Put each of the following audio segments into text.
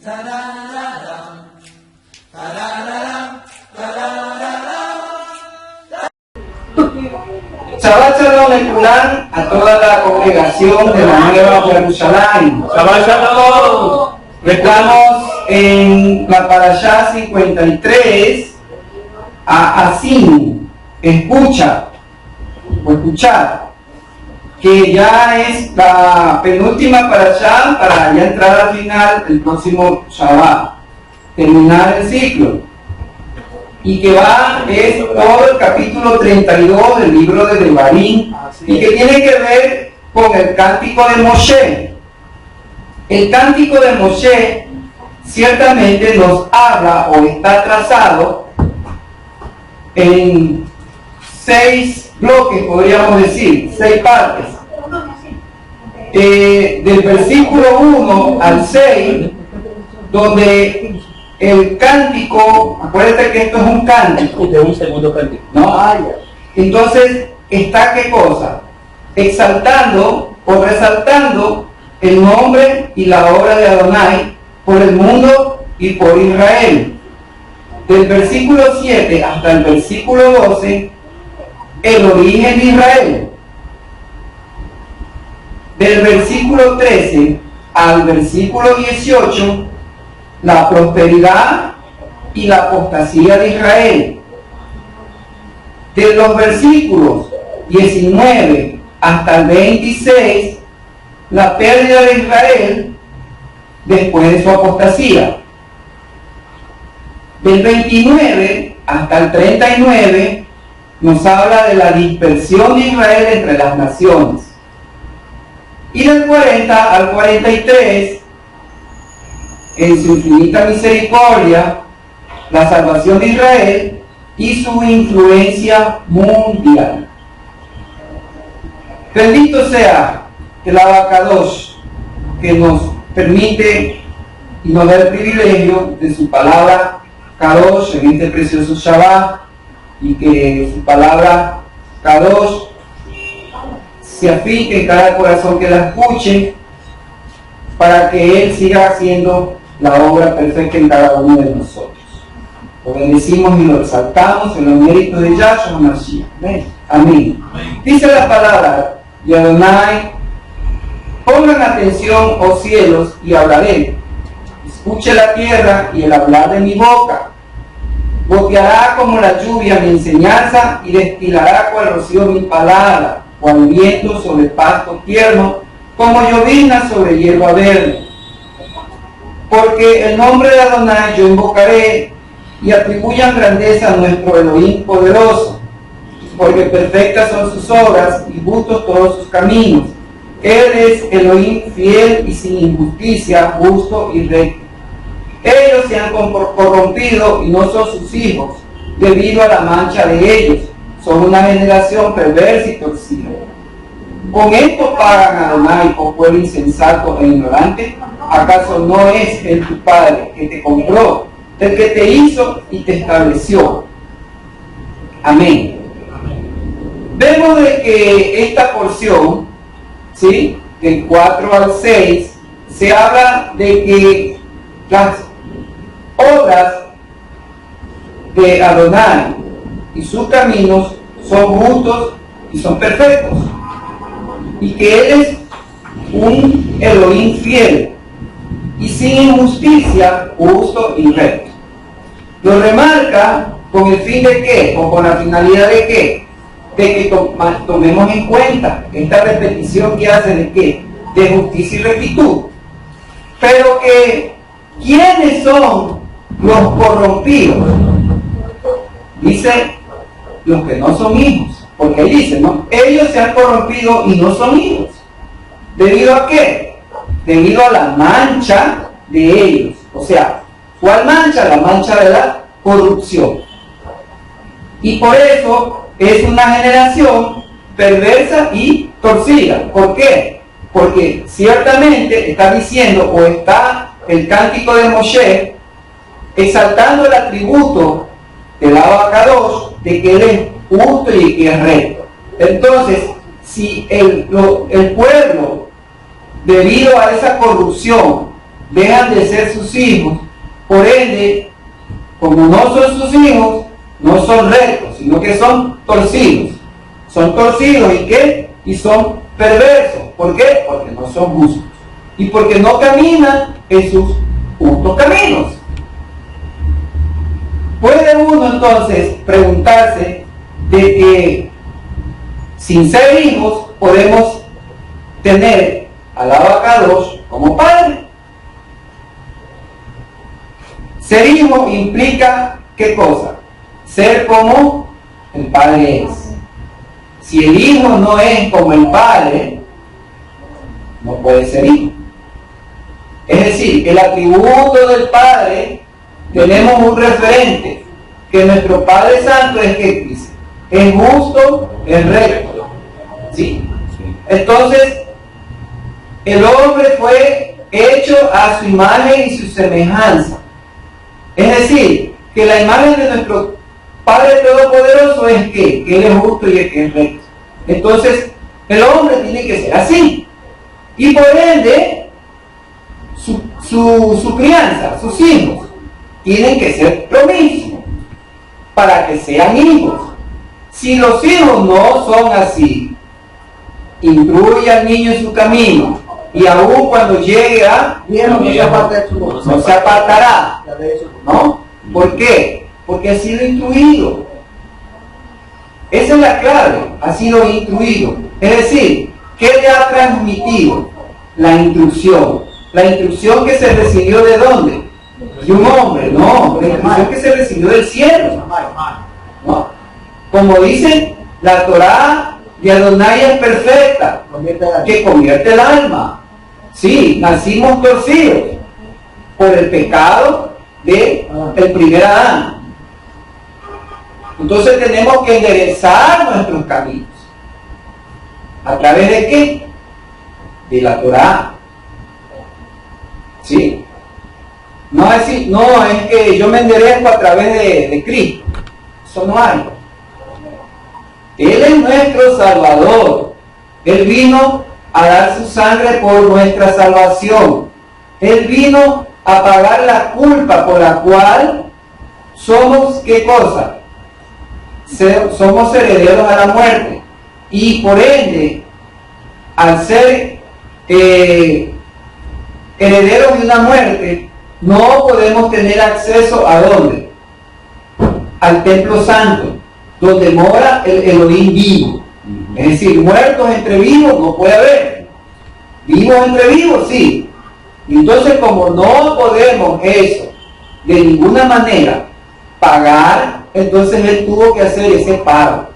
Shabbat Shalom Lekulán a toda la congregación de la Nueva Jerusalén. Shabbat Shalom. Estamos en la Parashá 53 a Asim, escucha o escuchar, que ya es la penúltima Parashá para ya entrar al final el próximo Shabbat, terminar el ciclo. Y que es todo el capítulo 32 del libro de Devarim, y que tiene que ver con el cántico de Moshe. El cántico de Moshe ciertamente nos habla o está trazado en 6 bloques, podríamos decir, 6 partes. Del versículo 1 al 6, donde el cántico, acuérdate que esto es un cántico. De un segundo cántico. ¿No? Entonces, ¿está qué cosa? Exaltando o resaltando el nombre y la obra de Adonai por el mundo y por Israel. Del versículo 7 hasta el versículo 12, el origen de Israel. Del versículo 13 al versículo 18, la prosperidad y la apostasía de Israel. De los versículos 19 hasta el 26, la pérdida de Israel después de su apostasía. Del 29 hasta el 39 nos habla de la dispersión de Israel entre las naciones. Y del 40 al 43, en su infinita misericordia, la salvación de Israel y su influencia mundial. Bendito sea el Abacadosh, que nos permite y nos da el privilegio de su palabra Kadosh en este precioso Shabbat, y que su palabra Kadosh se afinque en cada corazón que la escuche, para que Él siga haciendo la obra perfecta en cada uno de nosotros. Lo bendecimos y lo exaltamos en los méritos de Yahshua Mashiach. Amén. Dice la palabra de Adonai: pongan atención, oh cielos, y hablaré. Escuche la tierra y el hablar de mi boca. Goteará como la lluvia mi enseñanza, y destilará cual rocío mi palabra, cual viento sobre pasto tierno, como llovizna sobre hierba verde. Porque el nombre de Adonai yo invocaré, y atribuyan grandeza a nuestro Elohim poderoso, porque perfectas son sus obras y justos todos sus caminos. Él es Elohim fiel y sin injusticia, justo y recto. Ellos se han corrompido y no son sus hijos, debido a la mancha de ellos. Son una generación perversa y torcida. ¿Con esto pagan a Adonai, oh pueblo insensato e ignorante? ¿Acaso no es Él tu Padre que te compró, el que te hizo y te estableció? Amén. Vemos de que esta porción, ¿sí?, del 4 al 6, se habla de que las obras de Adonai y sus caminos son justos y son perfectos, y que Él es un Elohim fiel y sin injusticia, justo y recto. Lo remarca con el fin de qué, o con la finalidad de qué, de que tomemos en cuenta esta repetición que hace de qué, de justicia y rectitud. Pero que, ¿quiénes son los corrompidos? Dice, los que no son hijos, porque ahí dice, ¿no? Ellos se han corrompido y no son hijos. ¿Debido a qué? Debido a la mancha de ellos. O sea, ¿cuál mancha? La mancha de la corrupción. Y por eso es una generación perversa y torcida. ¿Por qué? Porque ciertamente está diciendo, o está el cántico de Moshe exaltando el atributo del Abacadosh, de que Él es justo y que es recto. Entonces, si el pueblo, debido a esa corrupción, dejan de ser sus hijos. Por ende, como no son sus hijos, no son rectos, sino que son torcidos. Son torcidos, ¿y qué? Y son perversos. ¿Por qué? Porque no son justos. Y porque no caminan en sus justos caminos. Puede uno entonces preguntarse de que sin ser hijos podemos tener al Abacadosh como padre. Ser hijo implica ¿qué cosa? Ser como el padre es. Si el hijo no es como el padre, no puede ser hijo. Es decir, el atributo del padre, tenemos un referente, que nuestro Padre Santo es que dice, es justo, es recto. ¿Sí? Entonces, el hombre fue hecho a su imagen y su semejanza. Es decir, que la imagen de nuestro Padre Todopoderoso es que Él es justo y que es recto. Entonces, el hombre tiene que ser así. Y por ende, su crianza, sus hijos, tienen que ser lo mismo, para que sean hijos. Si los hijos no son así, instruye al niño en su camino, y aún cuando llegue a viejo no se apartará, ¿no? ¿Por qué? Porque ha sido instruido. Esa es la clave, ha sido instruido. Es decir, ¿qué le ha transmitido? La instrucción. La instrucción que se recibió ¿de dónde? De un hombre, no, la instrucción que se recibió del cielo, ¿no? Como dice, la Torá de Adonai es perfecta, que convierte el alma. Sí, nacimos torcidos por el pecado del primer Adán. Entonces tenemos que enderezar nuestros caminos. ¿A través de qué? De la Torá. ¿Sí? No es que yo me enderezco a través de Cristo. Eso no hay. Él es nuestro Salvador. Él vino a dar su sangre por nuestra salvación. Él vino a pagar la culpa por la cual somos, ¿qué cosa? Somos herederos a la muerte. Y por ende, al ser herederos de una muerte, no podemos tener acceso ¿a dónde? Al templo santo, donde mora el Elohim vivo. Es decir, muertos entre vivos no puede haber. Vivos entre vivos, sí. Y entonces, como no podemos eso de ninguna manera pagar, entonces Él tuvo que hacer ese pago.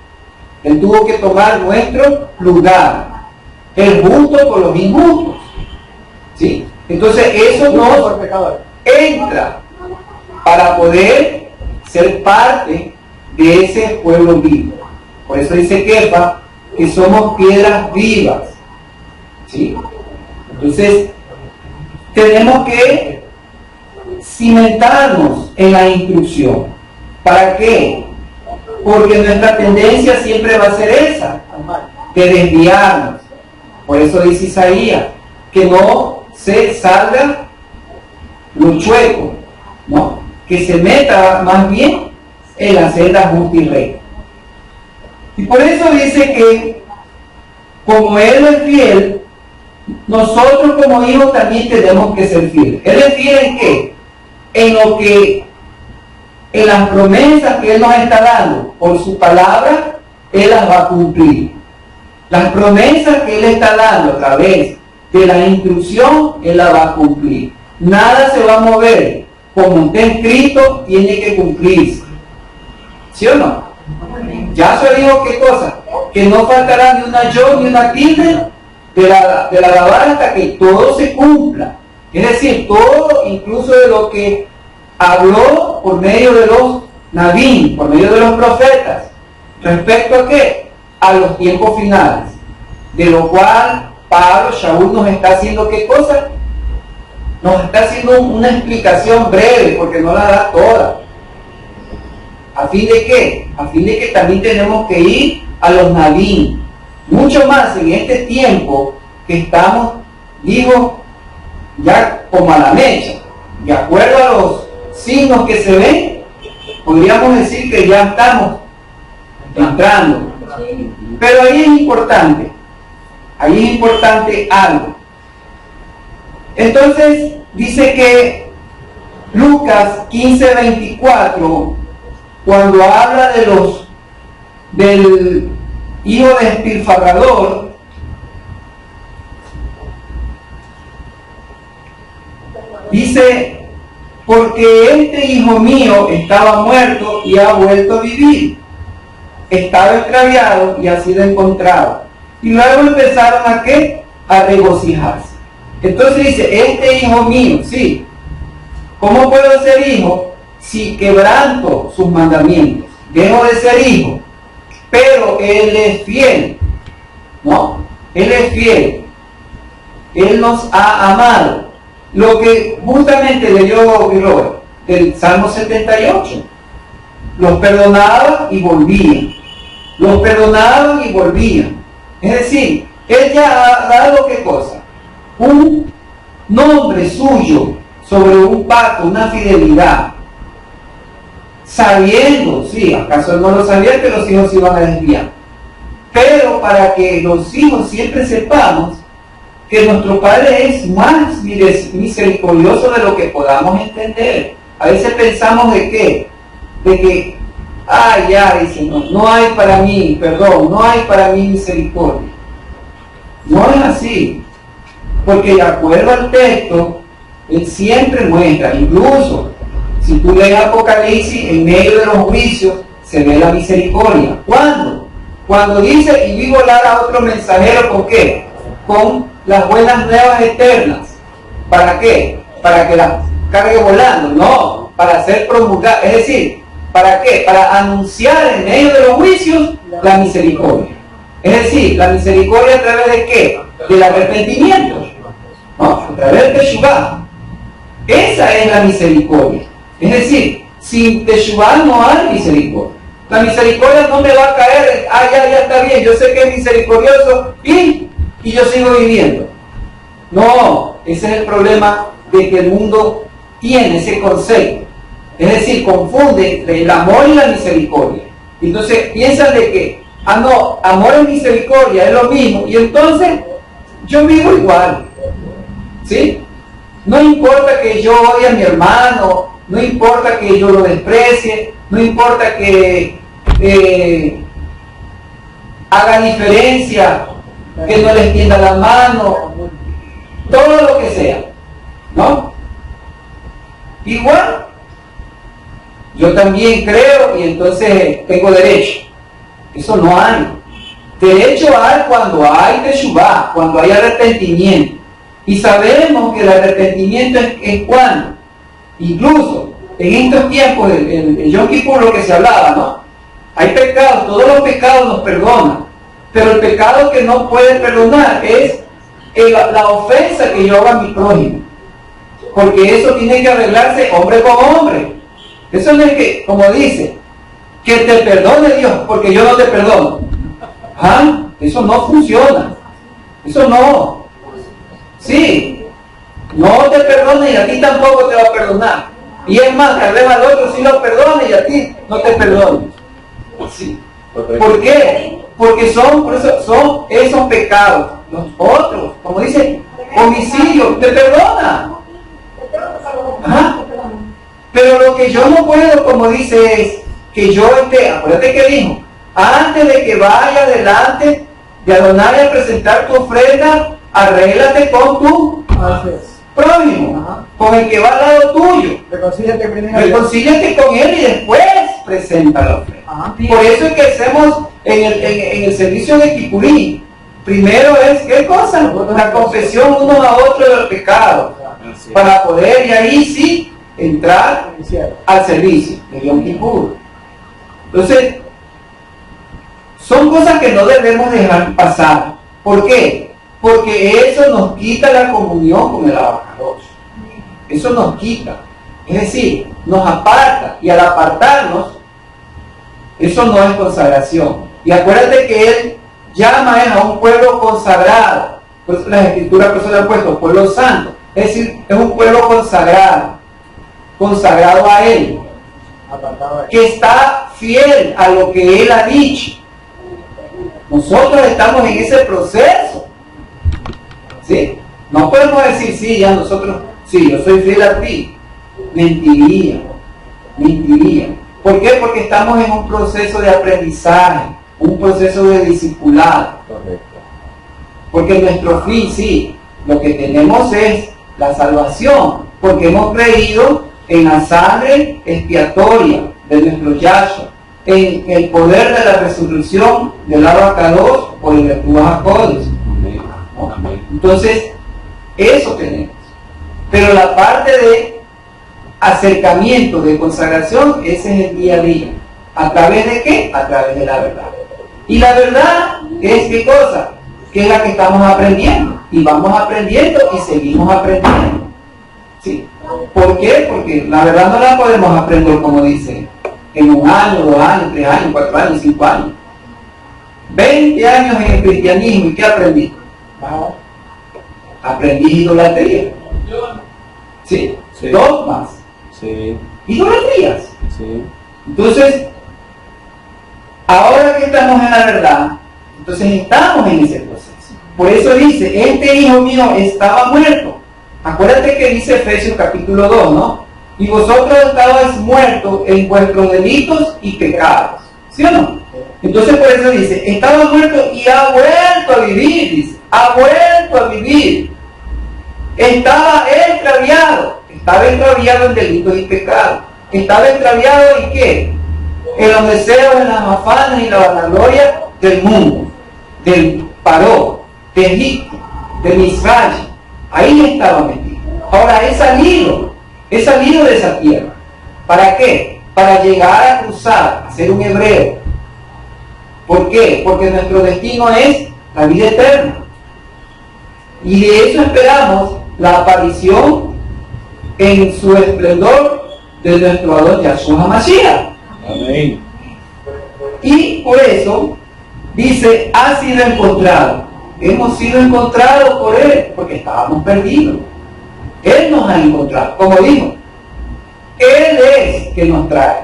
Él tuvo que tomar nuestro lugar. El justo por los injustos. ¿Sí? Entonces eso nos entra para poder ser parte de ese pueblo vivo. Por eso dice Kefa que somos piedras vivas. ¿Sí? Entonces tenemos que cimentarnos en la instrucción. ¿Para qué? Porque nuestra tendencia siempre va a ser esa, de desviarnos. Por eso dice Isaías, que no se salga lo chueco, ¿no? Que se meta más bien en la senda justa y recta. Y por eso dice que, como Él es fiel, nosotros como hijos también tenemos que ser fieles. ¿Él es fiel en qué? En las promesas que Él nos está dando, por su palabra, Él las va a cumplir. Las promesas que Él está dando a través de la instrucción, Él las va a cumplir. Nada se va a mover. Como está escrito, tiene que cumplirse. ¿Sí o no? Ya se dijo qué cosa, que no faltará ni una yo ni una tilde de la alabanza hasta que todo se cumpla. Es decir, todo, incluso de lo que habló por medio de los Nabín, por medio de los profetas, respecto a qué? A los tiempos finales, de lo cual Pablo, Shaul nos está haciendo qué cosa? Nos está haciendo una explicación breve, porque no la da toda. ¿A fin de qué? A fin de que también tenemos que ir a los Nabín, mucho más en este tiempo que estamos, digo, ya como a la mecha, de acuerdo a los signos que se ven, podríamos decir que ya estamos entrando. Pero ahí es importante algo. Entonces dice que Lucas 15:24, cuando habla del hijo despilfarrador, dice: porque este hijo mío estaba muerto y ha vuelto a vivir, estaba extraviado y ha sido encontrado. Y luego empezaron a ¿qué? A regocijarse. Entonces dice: este hijo mío, sí. ¿Cómo puedo ser hijo si quebranto sus mandamientos? Dejo de ser hijo. Pero Él es fiel. No, Él es fiel. Él nos ha amado. Lo que justamente leyó Robert del Salmo 78. Los perdonaban y volvían. Los perdonaban y volvían. Es decir, Él ya ha dado ¿qué cosa? Un nombre suyo sobre un pacto, una fidelidad. Sabiendo, sí, acaso Él no lo sabía, que los hijos se iban a desviar. Pero para que los hijos siempre sepamos que nuestro Padre es más misericordioso de lo que podamos entender. A veces pensamos de qué, de que, ya, dice, no hay para mí perdón, no hay para mí misericordia. No es así, porque de acuerdo al texto, Él siempre muestra, incluso si tú lees Apocalipsis, en medio de los juicios se ve la misericordia. ¿Cuándo? Cuando dice: y vi volar a otro mensajero, ¿con qué? Con las buenas nuevas eternas. ¿Para qué? Para que las cargue volando. No, para ser promulgada. Es decir, ¿para qué? Para anunciar en medio de los juicios la misericordia. Es decir, la misericordia a través de ¿qué? Del arrepentimiento. No, a través del Teshuvah. Esa es la misericordia. Es decir, sin Teshuvah no hay misericordia. La misericordia no me va a caer, ya está bien, yo sé que es misericordioso y yo sigo viviendo. No, ese es el problema de que el mundo tiene ese concepto. Es decir, confunde el amor y la misericordia. Entonces piensan de que, no, amor y misericordia es lo mismo, y entonces yo vivo igual. ¿Sí? No importa que yo odie a mi hermano, no importa que yo lo desprecie, no importa que haga diferencia, que no le extienda la mano, todo lo que sea, ¿no? Igual, yo también creo y entonces tengo derecho. Eso no hay. Derecho hay cuando hay Teshuvah, cuando hay arrepentimiento. Y sabemos que el arrepentimiento es cuando, incluso en estos tiempos, en Yom Kippur, lo que se hablaba, ¿no? Hay pecados, todos los pecados nos perdonan, pero el pecado que no puede perdonar es la ofensa que yo hago a mi prójimo, porque eso tiene que arreglarse hombre con hombre. Eso no es que, como dice, que te perdone Dios, porque yo no te perdono. Eso no funciona. Eso no. Sí, no te perdona y a ti tampoco te va a perdonar. Y es más, tal vez al otro sí lo perdone y a ti no te perdone. Sí. ¿Por qué? Porque son esos pecados. Los otros, como dice, homicidio, te perdona. Pero lo que yo no puedo, como dice, es que yo acuérdate que dijo, antes de que vaya delante de Adonai a presentar tu ofrenda, arréglate con tu prójimo, con el que va al lado tuyo. Reconcíliate con él y después presenta la ofrenda. Por eso es que hacemos en el servicio de Kippurí. Primero es, ¿qué cosa? La confesión unos a otros del pecado. Para poder, y ahí sí, entrar al servicio de Yom Kippur. Entonces, son cosas que no debemos dejar pasar. ¿Por qué? Porque eso nos quita la comunión con el abacados. Eso nos quita. Es decir, nos aparta. Y al apartarnos, eso no es consagración. Y acuérdate que Él llama a un pueblo consagrado. Pues las escrituras por eso le han puesto pueblo santo. Es decir, es un pueblo consagrado a Él, que está fiel a lo que Él ha dicho. Nosotros estamos en ese proceso, ¿sí? No podemos decir, sí, ya nosotros, sí, yo soy fiel a ti. Mentiría. ¿Por qué? Porque estamos en un proceso de aprendizaje, un proceso de discipulado. Correcto. Porque nuestro fin, sí, lo que tenemos es la salvación, porque hemos creído en la sangre expiatoria de nuestro Yahshua, en el poder de la resurrección del Abacados por el Ruach HaKodesh. ¿No? Entonces, eso tenemos. Pero la parte de acercamiento, de consagración, ese es el día a día. ¿A través de qué? A través de la verdad. Y la verdad es ¿qué cosa? Que es la que estamos aprendiendo. Y vamos aprendiendo y seguimos aprendiendo. ¿Sí? ¿Por qué? Porque la verdad no la podemos aprender, como dice, en 1 año, 2 años, 3 años, 4 años, 5 años. 20 años en el cristianismo, ¿y qué aprendí? Aprendí idolatría. ¿Sí? Sí. Dogmas. Sí. Idolatrías. Sí. Entonces, ahora que estamos en la verdad, entonces estamos en ese proceso. Por eso dice, este hijo mío estaba muerto. Acuérdate que dice Efesios capítulo 2, ¿no? Y vosotros estabais muertos en vuestros delitos y pecados. ¿Sí o no? Entonces por eso dice, estaba muerto y ha vuelto a vivir, dice. Ha vuelto a vivir. Estaba extraviado en delitos y pecados. Estaba extraviado ¿en qué? En los deseos, en las afanes y la vanagloria del mundo, del Paró, de Egipto, de Misraim. Ahí estaba metido. Ahora he salido de esa tierra. ¿Para qué? Para llegar a cruzar, a ser un hebreo. ¿Por qué? Porque nuestro destino es la vida eterna. Y de eso esperamos la aparición en su esplendor de nuestro Adón Yahshua HaMashiach. Amén. Y por eso dice, ha sido encontrado. Hemos sido encontrados por Él, porque estábamos perdidos. Él nos ha encontrado, como dijo, Él es que nos trae.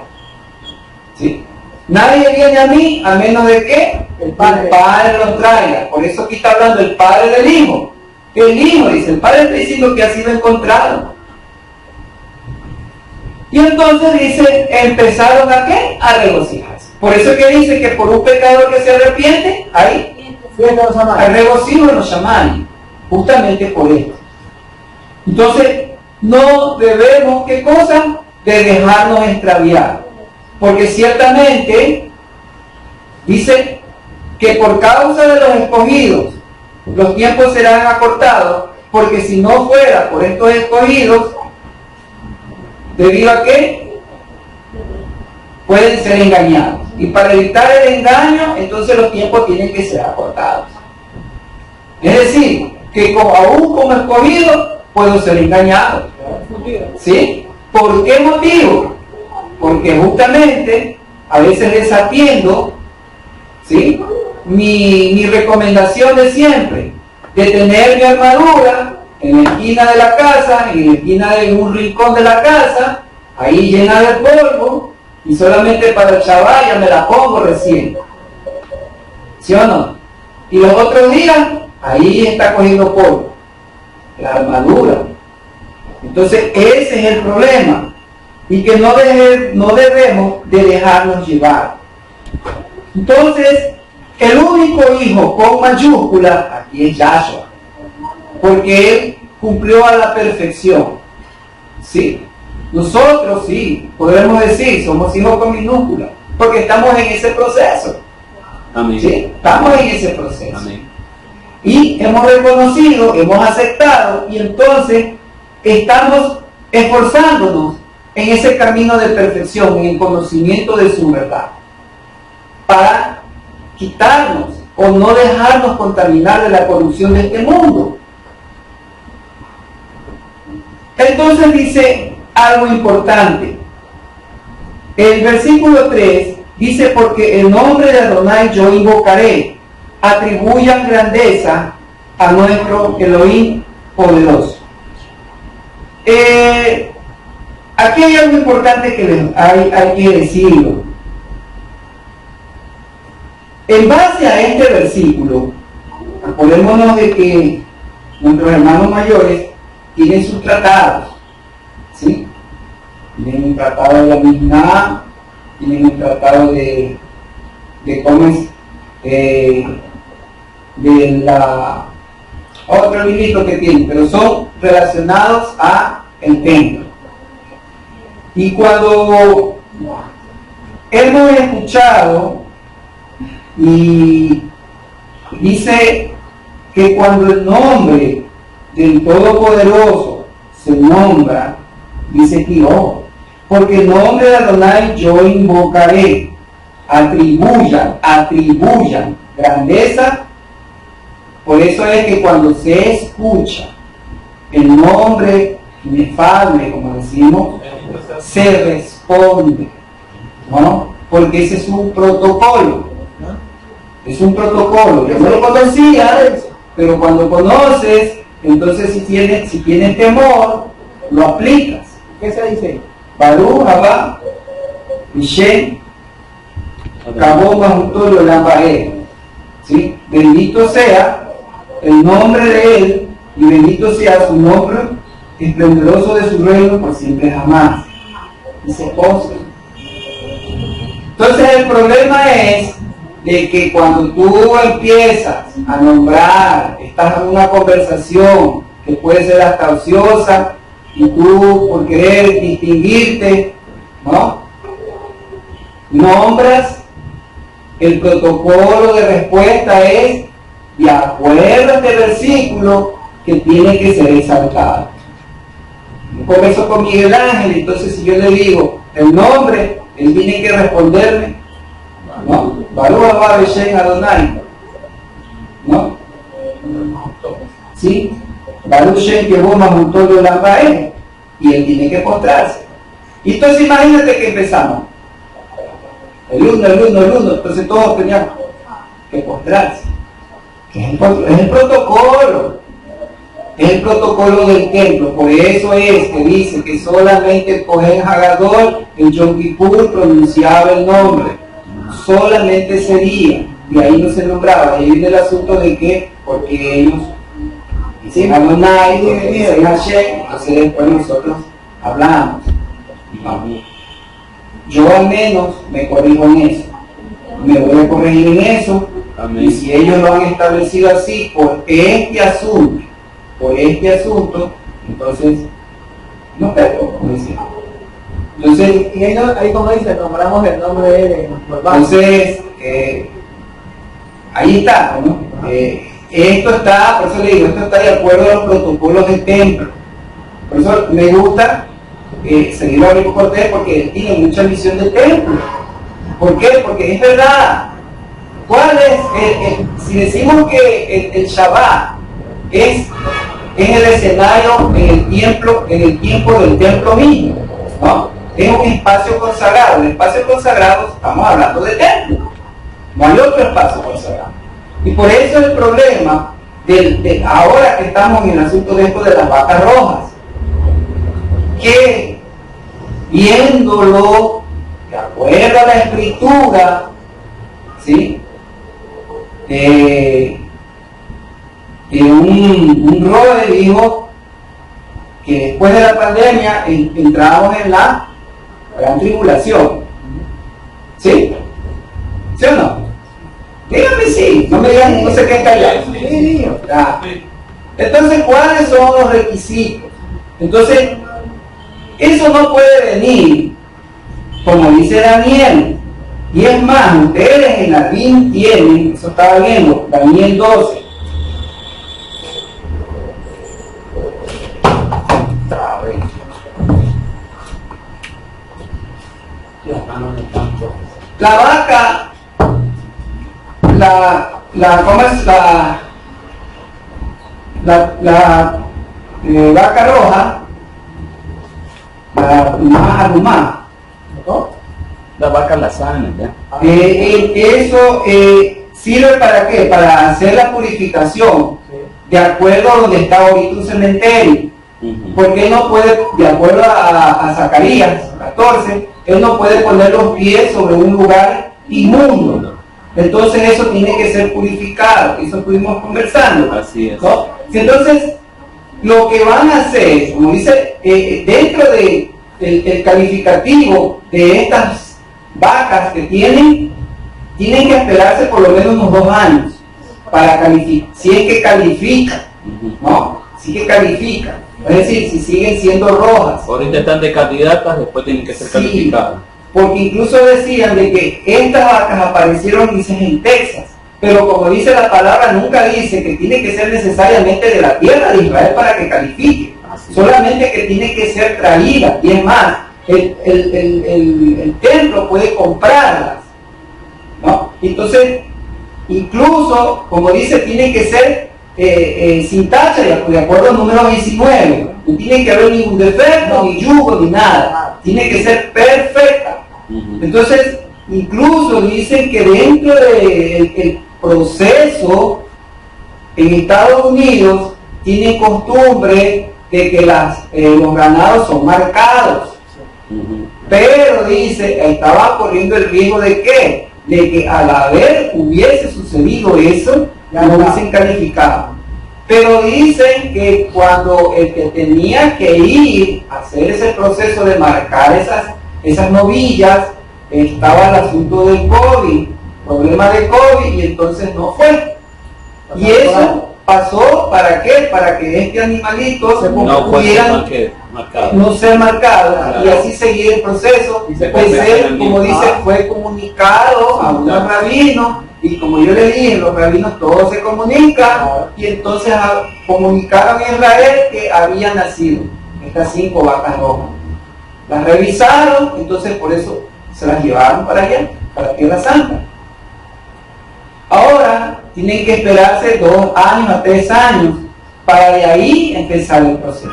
¿Sí? Nadie viene a mí a menos de que el Padre los traiga. Por eso aquí está hablando el Padre del Hijo. El Hijo, dice, el Padre está diciendo que ha sido encontrado. Y entonces dice, empezaron a ¿qué? A regocijarse. Por eso es que dice que por un pecador que se arrepiente, hay regocijo en los shamaní. Justamente por esto. Entonces, no debemos, ¿qué cosa? De dejarnos extraviar. Porque ciertamente, dice que por causa de los escogidos, los tiempos serán acortados, porque si no fuera por estos escogidos, ¿debido a qué? Pueden ser engañados. Y para evitar el engaño, entonces los tiempos tienen que ser acortados. Es decir, que aún como escogido, puedo ser engañado. ¿Sí? ¿Por qué motivo? Porque justamente, a veces desatiendo, ¿sí? Mi recomendación de siempre, de tener mi armadura en la esquina de la casa, en la esquina de un rincón de la casa, ahí llena de polvo, y solamente para el Shabbat ya me la pongo recién. ¿Sí o no? Y los otros días, ahí está cogiendo polvo, la armadura. Entonces ese es el problema, y que no debemos de dejarnos llevar. Entonces, el único hijo con mayúscula aquí es Yahshua, porque él cumplió a la perfección. ¿Sí? Nosotros sí, podemos decir, somos hijos con minúscula, porque estamos en ese proceso. Amén. ¿Sí? Estamos en ese proceso. Amén. Y hemos reconocido, hemos aceptado, y entonces estamos esforzándonos en ese camino de perfección, en el conocimiento de su verdad, para quitarnos o no dejarnos contaminar de la corrupción de este mundo. Entonces dice algo importante. El versículo 3 dice, porque el nombre de Adonai yo invocaré, atribuyan grandeza a nuestro Elohim poderoso. Aquí hay algo importante que hay que decirlo. En base a este versículo, acordémonos de que nuestros hermanos mayores tienen sus tratados, ¿sí? Tienen un tratado de la Mishnah, tienen un tratado de cómo es, de la otro librito que tienen, pero son relacionados a el templo. Y cuando hemos escuchado y dice que cuando el nombre del Todopoderoso se nombra, dice Jehová, porque el nombre de Adonai yo invocaré, atribuyan grandeza. Por eso es que cuando se escucha el nombre inefable, como decimos, se responde, ¿no? Porque ese es un protocolo. Es un protocolo. Yo no lo conocía, pero cuando conoces, entonces si tienes temor, lo aplicas. ¿Qué se dice? Baruch Haba, Mishen, Cabo Majutorio Lambae. ¿Sí? Bendito sea el nombre de él y bendito sea su nombre esplendoroso de su reino por siempre jamás. Dice cosa. Entonces el problema es de que cuando tú empiezas a nombrar, estás en una conversación que puede ser hasta ociosa y tú por querer distinguirte, ¿no? Nombras, el protocolo de respuesta es de acuerdo a este versículo que tiene que ser exaltado. Yo converso con Miguel Ángel, entonces si yo le digo el nombre, él tiene que responderme, ¿no? Baruch Haba Beshem Adonai, ¿no? ¿Sí? Baruch Shem Yehová Majutorio Lambae, y él tiene que postrarse. Y entonces imagínate que empezamos. El uno, entonces todos teníamos que postrarse. Es el protocolo. Es el protocolo del templo. Por eso es que dice que solamente el Kohen Hagadol, el Yom Kippur, pronunciaba el nombre. Solamente ese día. Y ahí no se nombraba. Y ahí viene el asunto de que, porque ellos dicen Adonai, dicen Hashem, entonces después nosotros hablamos. Yo al menos me corrijo en eso. Me voy a corregir en eso. Amén. Y si ellos lo han establecido así por este asunto, entonces no pego, como decía. Entonces, y ahí como dice, nombramos el nombre de él. Entonces, ahí está, ¿no? Esto está, por eso le digo, esto está de acuerdo a los protocolos del templo. Por eso me gusta seguir a Rico Cortés, porque él tiene mucha visión del templo. ¿Por qué? Porque es verdad. ¿Cuál es si decimos que el Shabbat es el escenario en el tiempo del templo mismo, ¿no? Es un espacio consagrado. El espacio consagrado, estamos hablando de templo. No hay otro espacio consagrado. Y por eso el problema ahora que estamos en el asunto de esto de las vacas rojas, que viéndolo de acuerdo a la escritura, ¿sí? Un Rode dijo que después de la pandemia entramos en la gran tribulación. ¿Sí? ¿Sí o no? Dígame sí, no me digan, no sé qué callar. Sí, entonces, ¿cuáles son los requisitos? Entonces, eso no puede venir, como dice Daniel. Y es más, ustedes en la BIM tienen, eso estaba viendo, Daniel 12. La vaca, ¿cómo es? La vaca roja, la Mahadumá, ¿no? La vaca la sana, ¿ya? Eso sirve para qué? Para hacer la purificación, de acuerdo a donde está ahorita un cementerio. Porque él no puede, de acuerdo a Zacarías 14, él no puede poner los pies sobre un lugar inmundo. Entonces eso tiene que ser purificado. Eso estuvimos conversando. Así es. ¿No? Entonces, lo que van a hacer, como dice, dentro del calificativo de estas vacas que tienen que esperarse por lo menos unos 2 años para calificar, si es que califican, ¿no? Si es que califican, es decir, si siguen siendo rojas. Ahorita están de candidatas, después tienen que ser calificadas. Porque incluso decían de que estas vacas aparecieron, dices, en Texas, pero como dice la palabra, nunca dice que tiene que ser necesariamente de la tierra de Israel para que califique, solamente que tiene que ser traída, y es más, el templo puede comprarlas, ¿no? Entonces, incluso, como dice, tiene que ser sin tacha, de acuerdo al número 19, no tiene que haber ningún defecto, ni yugo, ni nada, tiene que ser perfecta. Entonces, incluso dicen que dentro del proceso en Estados Unidos tienen costumbre de que los ganados son marcados, pero dice, estaba corriendo el riesgo de ¿qué? De que al haber hubiese sucedido eso, no hubiesen calificado. Pero dicen que cuando el que tenía que ir a hacer ese proceso de marcar esas novillas, estaba el asunto del COVID, problema de COVID, y entonces no fue. Y eso pasó, ¿para qué? Para que este animalito pudiera no ser marcado, claro, y así seguir el proceso. Como dice, fue comunicado a unos rabinos, y como yo le dije, los rabinos todos se comunican, y entonces comunicaron a Israel que había nacido estas 5 vacas rojas. Las revisaron, entonces por eso se las llevaron para allá, para Tierra Santa. Ahora tienen que esperarse 2 años a 3 años para de ahí empezar el proceso.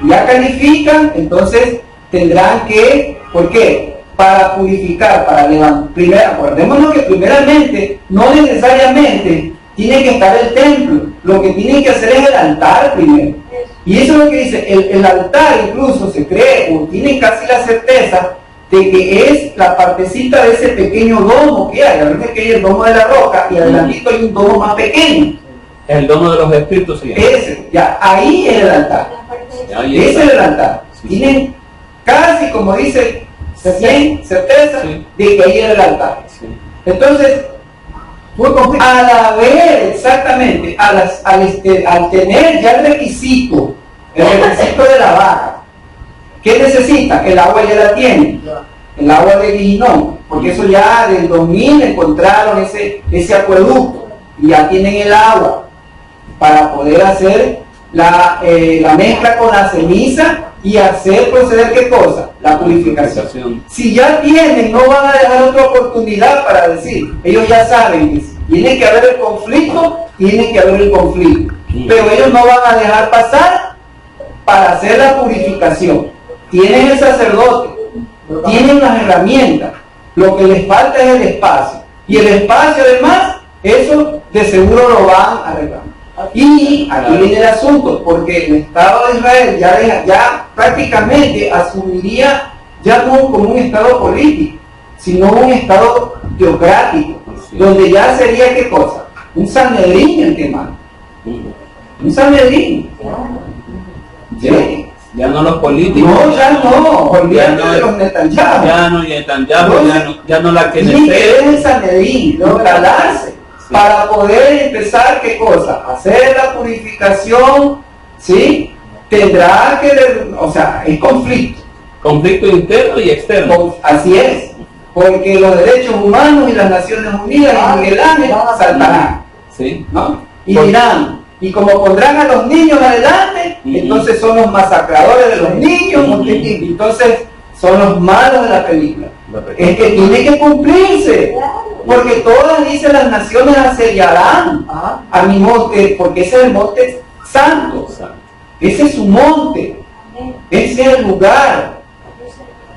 Ya califican, entonces tendrán que, ¿por qué? Para purificar, para levantar. Acordémonos que primeramente, no necesariamente tiene que estar el templo, lo que tienen que hacer es el altar primero. Y eso es lo que dice, el altar incluso se cree, o tienen casi la certeza, de que es la partecita de ese pequeño domo que hay. A veces que hay el domo de la roca y adelantito hay un domo más pequeño. El domo de los espíritus, sí. Ese, ya, ahí es el altar. Ese es el altar. Sí. Tienen casi, como dice, certeza, sí, de que ahí es el altar. Sí. Entonces, al haber exactamente, al tener ya el requisito de la vaca, ¿qué necesita? El agua ya la tiene, el agua de Guijinón, porque eso ya del 2000 encontraron ese acueducto y ya tienen el agua para poder hacer la mezcla con la ceniza y proceder ¿qué cosa? La purificación. Si ya tienen, no van a dejar otra oportunidad para decir, ellos ya saben que tiene que haber el conflicto, pero ellos no van a dejar pasar para hacer la purificación. Tienen el sacerdote, tienen las herramientas, lo que les falta es el espacio, y el espacio además, eso de seguro lo van a arreglar. Y aquí viene el asunto, porque el Estado de Israel ya prácticamente asumiría ya no como un Estado político, sino un Estado teocrático, donde ya sería ¿qué cosa? Un Sanedrín el que manda. Un Sanedrín. Ya no los políticos. No, ya no. Olvídate de los Netanyahu. Ya no la que tiene que ver el Sanedrín, instalarse, para poder empezar ¿qué cosa? Hacer la purificación, ¿sí? Tendrá que, es conflicto. Conflicto interno y externo. Así es. Porque los derechos humanos y las Naciones Unidas y Miguel Ángel saltarán, ¿sí? ¿no? Y dirán, y como pondrán a los niños adelante, entonces son los masacradores de los niños, entonces son los malos de la película. Es que tiene que cumplirse, porque todas, dicen las naciones, asediarán a mi monte, porque ese es el monte santo, ese es su monte, ese es el lugar.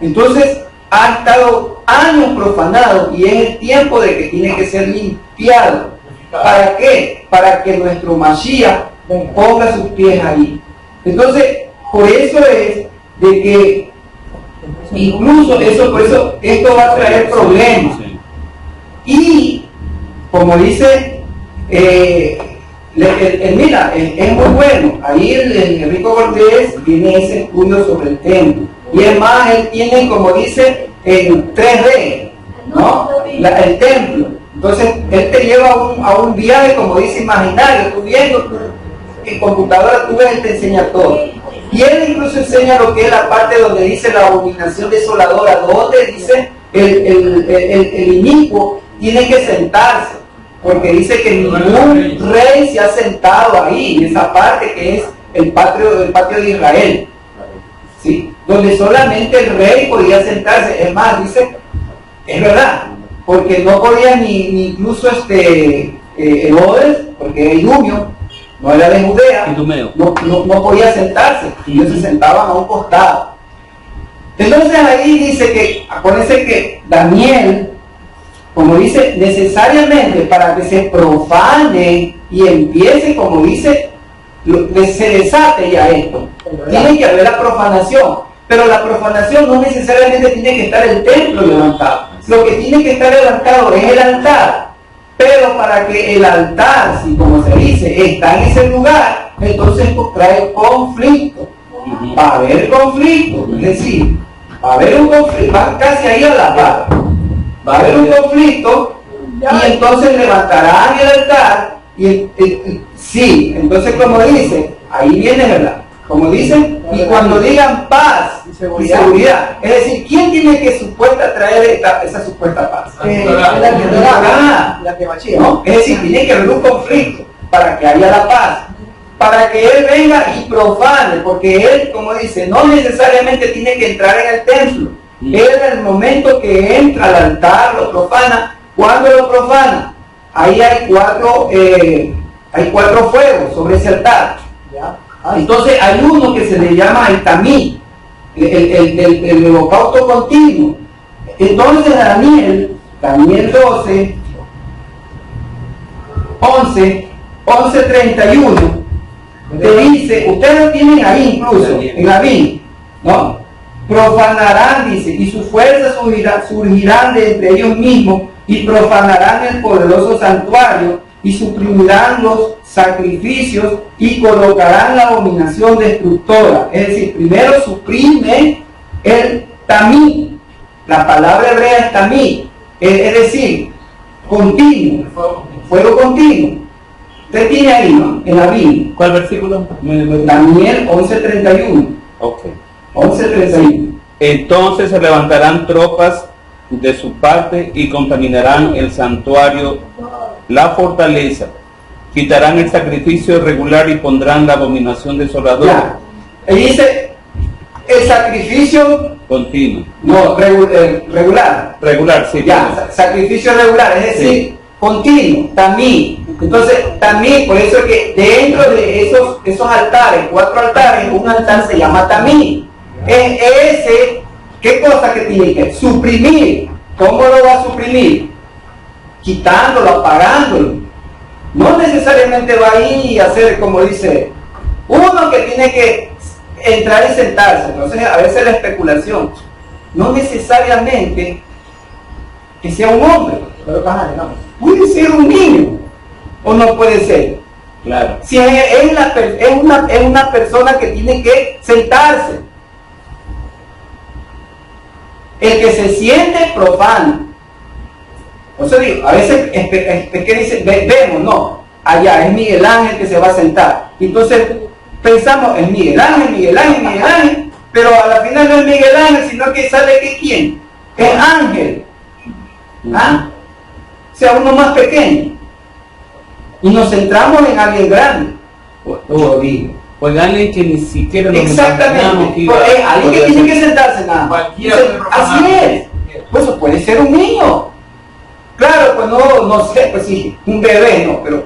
Entonces, ha estado años profanado y es el tiempo de que tiene que ser limpiado. ¿Para qué? Para que nuestro Mashiach ponga sus pies ahí. Entonces, por eso es de que incluso eso, por eso esto va a traer problemas. Sí. Y como dice, mira, es muy bueno. Ahí el Enrico Cortés tiene ese estudio sobre el templo. Y es más, él tiene, como dice, en 3D, ¿no? El templo. Entonces, él te lleva a un viaje, como dice, imaginario. Tú viendo, en computadora tú ves, él te enseña todo. Y él incluso enseña lo que es la parte donde dice la abominación desoladora, donde dice el inicuo tiene que sentarse, porque dice que ningún rey se ha sentado ahí, en esa parte que es el patio de Israel, ¿sí? Donde solamente el rey podía sentarse. Es más, dice, es verdad, porque no podía ni incluso Herodes, porque es idumeo, no era de Judea, no podía sentarse, y ellos se sentaban a un costado. Entonces ahí dice que, acuérdense que Daniel, como dice, necesariamente para que se profane y empiece, como dice, se desate ya esto, tiene que haber la profanación, pero la profanación no necesariamente tiene que estar el templo levantado, lo que tiene que estar levantado es el altar, pero para que el altar, si como se dice, está en ese lugar, entonces trae conflicto, va a haber conflicto, es decir, va a haber un conflicto, va casi ahí a la par. Va a haber un conflicto y entonces levantarán el altar y sí, entonces como dice, ahí viene, ¿verdad? Como dicen, y cuando digan paz y seguridad, es decir, ¿quién tiene que traer esa supuesta paz? La que machía, ¿no? Es decir, tiene que haber un conflicto para que haya la paz, para que él venga y profane, porque él, como dice, no necesariamente tiene que entrar en el templo. Él en el momento que entra al altar lo profana. ¿Cuándo lo profana? Ahí hay cuatro fuegos sobre ese altar. Entonces hay uno que se le llama el tamí, el holocausto continuo. Entonces Daniel 12, 11:31 te dice, ustedes lo tienen ahí incluso, en la Biblia, ¿no? Profanarán, dice, y sus fuerzas surgirán de entre ellos mismos y profanarán el poderoso santuario y suprimirán los sacrificios y colocarán la abominación destructora. Es decir, primero suprime el tamí, la palabra hebrea es tamí, es decir, continuo, fuego continuo. Usted tiene ahí, ¿no? En la Biblia. ¿Cuál versículo? Daniel 11:31. Ok. 11:31. Entonces se levantarán tropas de su parte y contaminarán el santuario, la fortaleza, quitarán el sacrificio regular y pondrán la abominación desoladora. Y dice, el sacrificio continuo. No, regular. Regular, sí. Ya, sacrificio regular, es decir, sí, continuo, tamí. Entonces, tamí, por eso es que dentro de esos altares, 4 altares, un altar se llama tamí. ¿Qué cosa que tiene que suprimir? ¿Cómo lo va a suprimir? Quitándolo, apagándolo. No necesariamente va a ir y hacer, como dice, uno que tiene que entrar y sentarse. Entonces, a veces la especulación, no necesariamente que sea un hombre, pero puede ser un niño, o no puede ser. Claro. Si es una persona que tiene que sentarse. El que se siente profano. O sea, digo, a veces es que dice, vemos, no, allá es Miguel Ángel que se va a sentar. Entonces pensamos, es Miguel Ángel, pero a la final no es Miguel Ángel, sino que sale que quién, es Ángel. ¿Ah? O sea, uno más pequeño. Y nos centramos en alguien grande. O en alguien que ni siquiera nos exactamente, alguien que tiene que sentarse nada más. Así es. Pues puede ser un niño. Claro, pues no sé, pues sí, un bebé, no, pero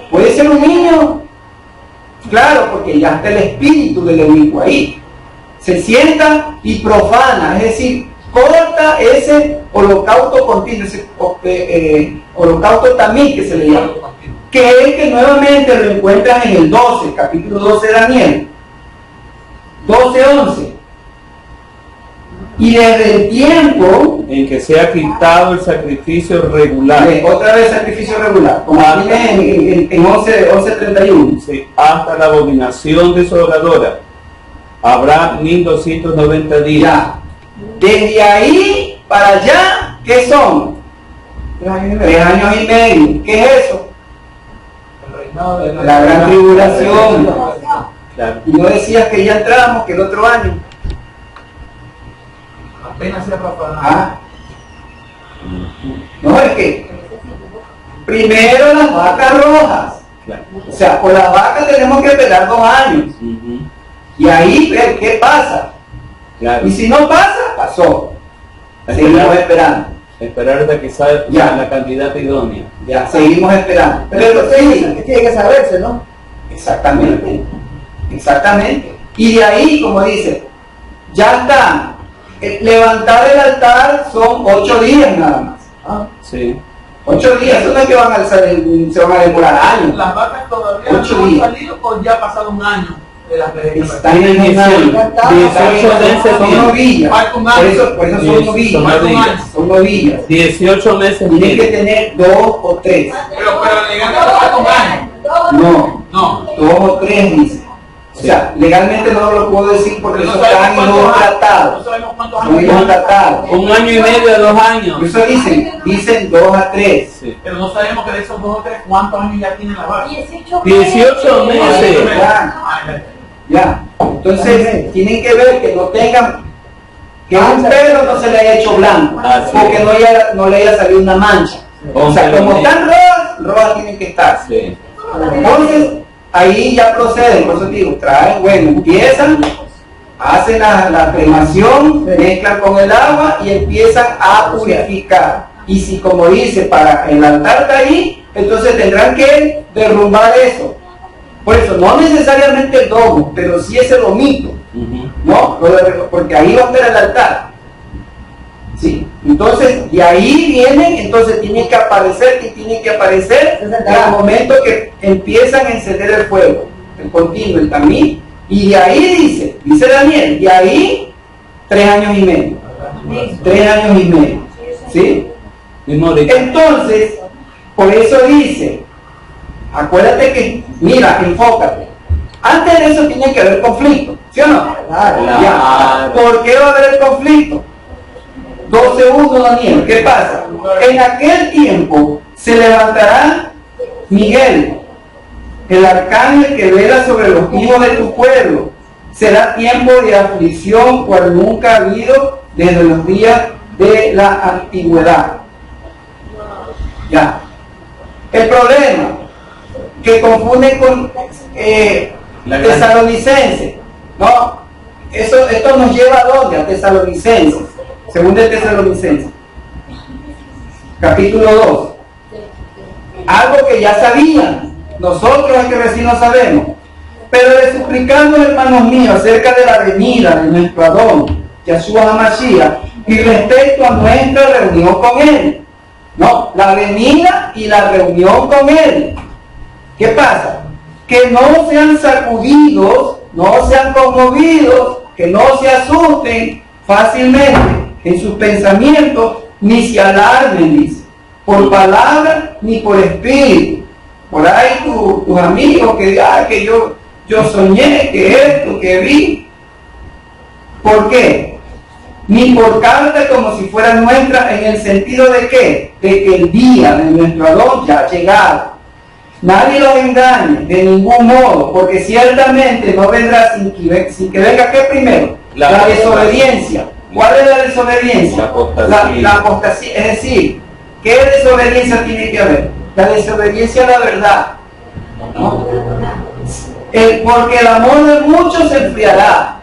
puede ser un niño. Claro, porque ya está el espíritu del inicuo ahí. Se sienta y profana, es decir, corta ese holocausto continuo, ese holocausto también que se le llama, que es que nuevamente lo encuentran en el 12, capítulo 12 de Daniel. 12:11. Y desde el tiempo, en que sea quitado el sacrificio regular, otra vez sacrificio regular, como tiene en 11:31. sí, hasta la abominación desoladora, habrá 1290 días. Ya. Desde ahí para allá, ¿qué son? 3 años y medio. ¿Qué es eso? La gran tribulación. Claro. Y no decías que ya entramos, que el otro año. Apenas sea para Ah. No, es que primero las vacas rojas. Claro. O sea, por las vacas tenemos que esperar 2 años. Ujú. Y ahí ver qué pasa. Claro. Y si no pasa, pasó. Seguimos esperando. Esperar hasta que salga Ya. la candidata idónea. Ya, seguimos esperando. Pero sí, tiene que saberse, ¿no? exactamente. Exactamente. Y de ahí, como dice, ya está. Levantar el altar son 8 días nada más. Ah, Sí. 8 días, eso no es que van a se van a demorar años. Las vacas todavía 8 no han días. salido o ya ha pasado un año de las Están en un año. 18 meses Son tienen. novillas. Falta un año. Por eso son novillas. Son novillas. Son novillas. 18 meses Tienen que tienen. tener 2 o 3. Pero legalmente falta un año. No, No. 2 o 3 dice. O sea, legalmente no lo puedo decir porque Pero eso no está sabemos en los cuántos años. No tratados. sabemos cuántos Son los años. tratados. 1 año y medio a 2 años. Por eso dicen 2 a 3. Sí. Pero no sabemos que de esos 2 o 3 cuántos años ya tienen las vacas. 18 meses. Ya. Entonces, tienen que ver que no tengan, que un pelo no se le haya hecho blanco, Así porque es. no le haya salido una mancha. O sea, como están rojas tienen que estar. Sí. Entonces, ahí ya proceden, por eso digo, traen, bueno, empiezan, hacen la cremación, mezclan con el agua y empiezan a purificar. Y si, como dice, para el altar está ahí, entonces tendrán que derrumbar eso. Por eso, no necesariamente el domo, pero sí ese domito, Ujú. ¿no? Porque ahí va a estar el altar. Sí, entonces de ahí vienen, entonces tienen que aparecer en el momento que empiezan a encender el fuego, el continuo, el tamí, y de ahí dice Daniel, de ahí 3 años y medio, 3 años y medio, ¿sí? Mismo ahorita. Entonces, por eso dice, acuérdate que, mira, enfócate, antes de eso tiene que haber conflicto, ¿sí o no? claro. Ya. ¿Por qué va a haber conflicto? 12:1, Daniel, ¿qué pasa? En aquel tiempo se levantará Miguel, el arcángel que vela sobre los hijos de tu pueblo. Será tiempo de aflicción cual nunca ha habido desde los días de la antigüedad. Ya. El problema que confunden con Tesalonicenses, ¿no? Esto nos lleva a dónde? A Tesalonicenses. Segunda de Tesalonicenses, capítulo 2. Algo que ya sabían, nosotros es que recién no sabemos. Pero les suplicamos, hermanos míos, acerca de la venida de nuestro Adón, Yahshua HaMashiach, y respecto a nuestra reunión con Él. No, la venida y la reunión con Él. ¿Qué pasa? Que no sean sacudidos, no sean conmovidos, que no se asusten fácilmente en sus pensamientos, ni se alarmen, dice, por palabra ni por espíritu. Por ahí tus amigos que yo soñé, que esto, que vi. ¿Por qué? Ni por carta como si fuera nuestra, en el sentido de ¿qué? De que el día de nuestro Adón ya ha llegado. Nadie los engañe de ningún modo, porque ciertamente no vendrá sin que venga ¿qué primero? La desobediencia. ¿Cuál es la desobediencia? La apostasía. La apostasía. Es decir, ¿qué desobediencia tiene que haber? La desobediencia a la verdad, ¿no? Porque el amor de muchos se enfriará.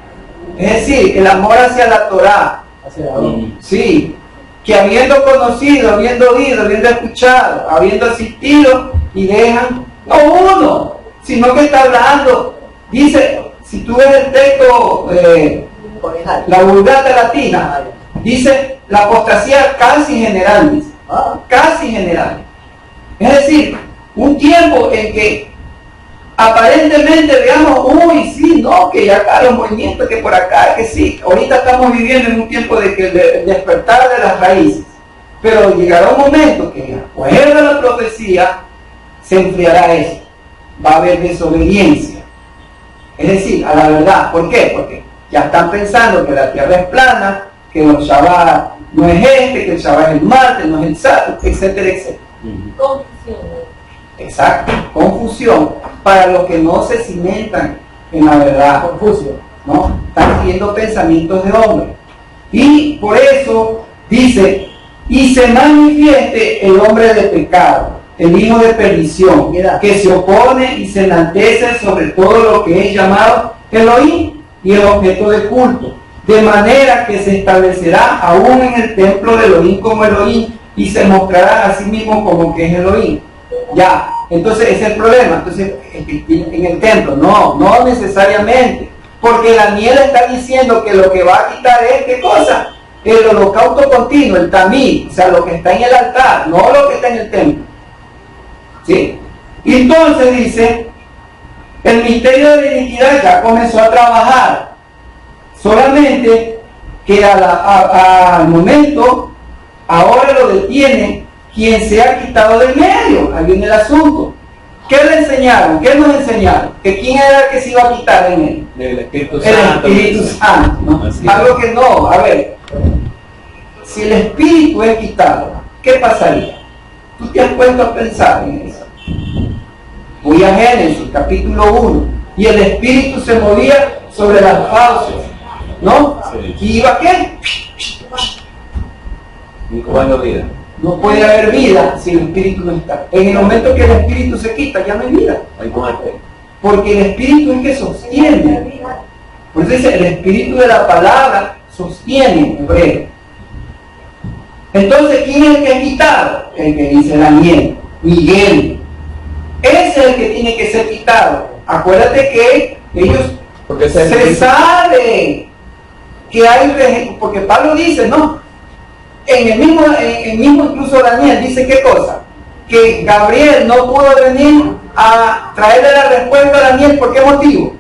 Es decir, el amor hacia la Torá. Sí, que habiendo conocido, habiendo oído, habiendo escuchado, habiendo asistido, y dejan, no uno, sino que está hablando. Dice, si tú ves el texto, la Vulgata Latina, dice la apostasía casi general, dice, casi general. Es decir, un tiempo en que aparentemente veamos, uy, sí, no, que acá los movimientos, que por acá, que sí, ahorita estamos viviendo en un tiempo de que el despertar de las raíces, pero llegará un momento que, de acuerdo a la profecía, se enfriará eso, va a haber desobediencia, es decir, a la verdad. ¿Por qué? Porque ya están pensando que la tierra es plana, que el Shabbat no es que el Shabbat es el martes, no es el sábado, etcétera, etcétera. Confusión. Exacto, confusión para los que no se cimentan en la verdad. Confucio. ¿No? Están siguiendo pensamientos de hombre. Y por eso dice, y se manifieste el hombre de pecado, el hijo de perdición, que se opone y se enaltece sobre todo lo que es llamado Elohim y el objeto de culto, de manera que se establecerá aún en el templo de Elohim como Elohim y se mostrará a sí mismo como que es Elohim. Ya, entonces ese es el problema. Entonces, en el templo, no necesariamente, porque Daniel está diciendo que lo que va a quitar es, ¿qué cosa? El holocausto continuo, el tamí, o sea, lo que está en el altar, no lo que está en el templo. ¿Sí? Y entonces dice, el misterio de la iniquidad ya comenzó a trabajar, solamente que al momento, ahora lo detiene quien se ha quitado del medio. Ahí viene el asunto. ¿Qué le enseñaron? ¿Qué nos enseñaron? ¿Que quién era el que se iba a quitar del medio? El Espíritu El Santo. Espíritu Santo, ¿no? Algo que no, a ver, si el Espíritu es quitado, ¿qué pasaría? ¿Tú te has puesto a pensar en eso? Voy a Génesis, capítulo 1, y el Espíritu se movía sobre las fauces, ¿no? Sí. ¿Y iba qué? Incubando vida. No puede haber vida si el Espíritu no está. En el momento que el Espíritu se quita, ya no hay vida. Hay muerte. Porque el Espíritu es que sostiene. Por eso dice, el Espíritu de la palabra sostiene, hebreo. Entonces, ¿quién es el que es quitado? El que dice Daniel, Miguel. Ese es el que tiene que ser quitado. Acuérdate que ellos Porque se sabe que hay, porque Pablo dice, ¿no? En el mismo incluso Daniel dice, ¿qué cosa? Que Gabriel no pudo venir a traerle la respuesta a Daniel. ¿Por qué motivo?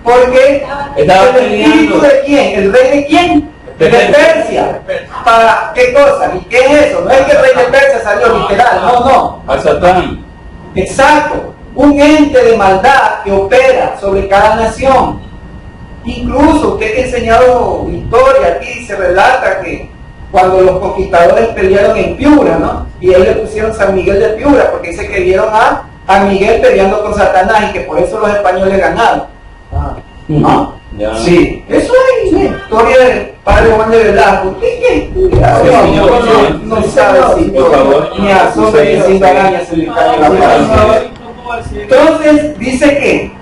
Porque estaba el espíritu peleando. de quién, el rey de quién, de Persia. ¿Para qué cosa? ¿Y qué es eso? No es que el rey de Persia salió literal, no. A Satán. Exacto, un ente de maldad que opera sobre cada nación. Incluso usted que ha enseñado historia, aquí se relata que cuando los conquistadores pelearon en Piura, ¿no? Y ahí le pusieron San Miguel de Piura, porque dice que vieron a Miguel peleando con Satanás y que por eso los españoles ganaron. ¿No? Ya. Sí, eso es la historia del padre Juan de Velasco. ¿Qué? No sabe si Por favor. ni a sombra ni sin araña se le cae la mano. Entonces dice que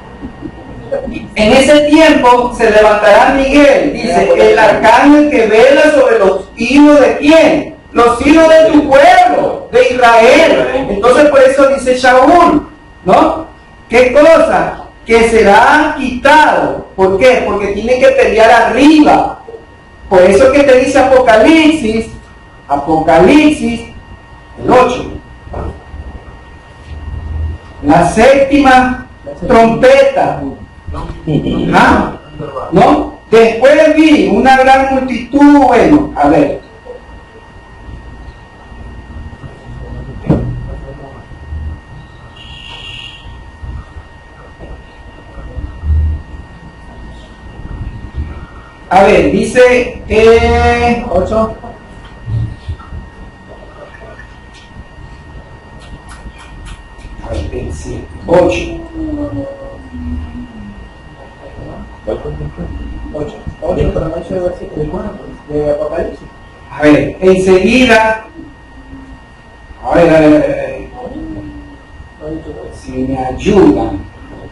en ese tiempo se levantará Miguel, dice, el arcángel que vela sobre los hijos de quién, los hijos de tu pueblo, de Israel. Entonces por eso dice Shaul, ¿no? ¿Qué cosa? Que será quitado. ¿Por qué? Porque tiene que pelear arriba. Por eso que te dice Apocalipsis, el 8, la séptima trompeta. ¿No? Después vi una gran multitud, bueno, a ver. A ver, dice 8. A ver, 7, 8. 8, pero no he hecho el versículo de Apocalipsis. A ver, enseguida, a ver, si me ayudan,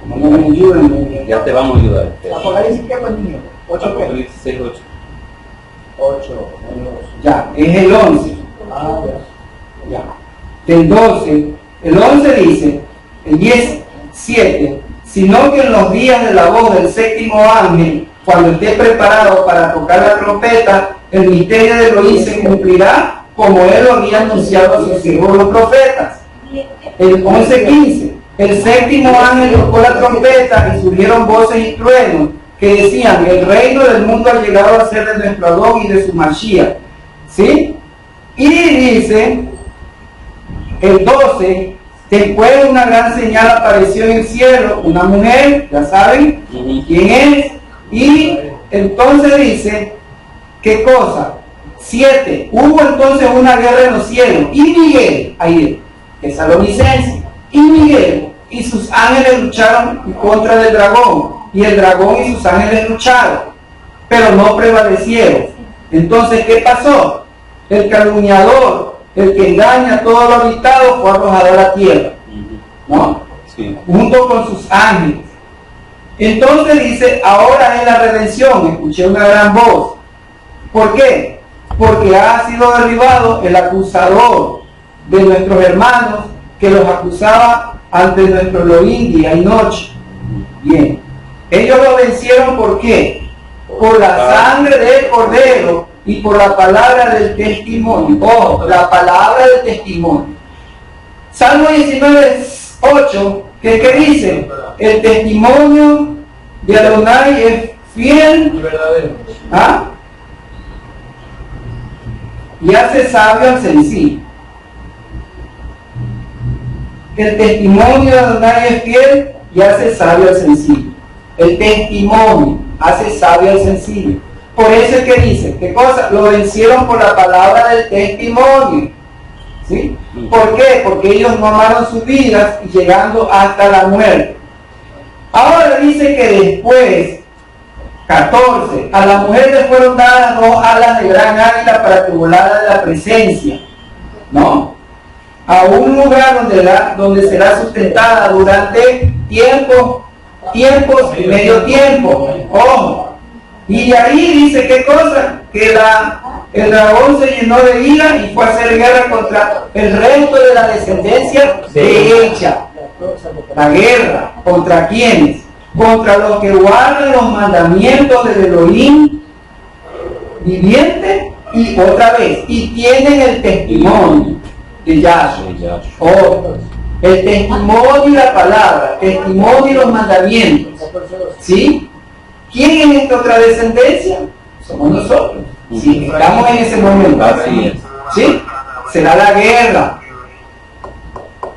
como no me ayudan, Ya te vamos a ayudar. Apocalipsis, ¿qué fue el niño? 8 qué? Apocalipsis 6:8. 8. ya, es el 11, Ah, ya, del 12, el 11 dice, el 10, 7, sino que en los días de la voz del séptimo ángel, cuando esté preparado para tocar la trompeta, el misterio de Elohim se cumplirá como él lo había anunciado a sus siervos los profetas. El 11:15, El séptimo ángel tocó la trompeta y surgieron voces y truenos que decían: el reino del mundo ha llegado a ser de nuestro Adón y de su Mashiach. ¿Sí? Y dice el 12: después una gran señal apareció en el cielo, una mujer, ya saben quién es, y entonces dice, ¿qué cosa? 7, hubo entonces una guerra en los cielos, y Miguel, ahí es Salonicense, y Miguel y sus ángeles lucharon contra el dragón, y el dragón y sus ángeles lucharon, pero no prevalecieron. Entonces, ¿qué pasó? El calumniador, el que engaña a todo lo habitado, fue arrojado a la tierra, ¿no? Sí. Junto con sus ángeles. Entonces dice, ahora es la redención. Escuché una gran voz. ¿Por qué? Porque ha sido derribado el acusador de nuestros hermanos que los acusaba ante nuestro Elohim día y noche. Bien. Ellos lo vencieron, ¿por qué? Por la sangre del Cordero y por la palabra del testimonio. Ojo, la palabra del testimonio. Salmo 19:8, ¿qué dice? El testimonio de Adonai es fiel Y verdadero. ¿ah? Y hace sabio al sencillo. El testimonio de Adonai es fiel y hace sabio al sencillo. El testimonio hace sabio al sencillo. Por eso es que dice, ¿qué cosa? Lo vencieron por la palabra del testimonio. ¿Sí? ¿Por qué? Porque ellos no amaron sus vidas y llegando hasta la muerte. Ahora dice que después, 14, a la mujer le fueron dadas 2 alas de gran águila para que volara de la presencia, ¿no? A un lugar donde será sustentada durante tiempos y medio tiempo. Ojo. Y ahí dice, ¿qué cosa? Que el dragón se llenó de ira y fue a hacer guerra contra el resto de la descendencia de ella. La guerra, ¿contra quiénes? Contra los que guardan los mandamientos del Elohim viviente y otra vez, y tienen el testimonio de Yahshua. Otros. El testimonio y la palabra, testimonio y los mandamientos. ¿Sí? ¿Quién es esta otra descendencia? Somos nosotros. Sí, estamos en ese momento. Así es. ¿Sí? Será la guerra.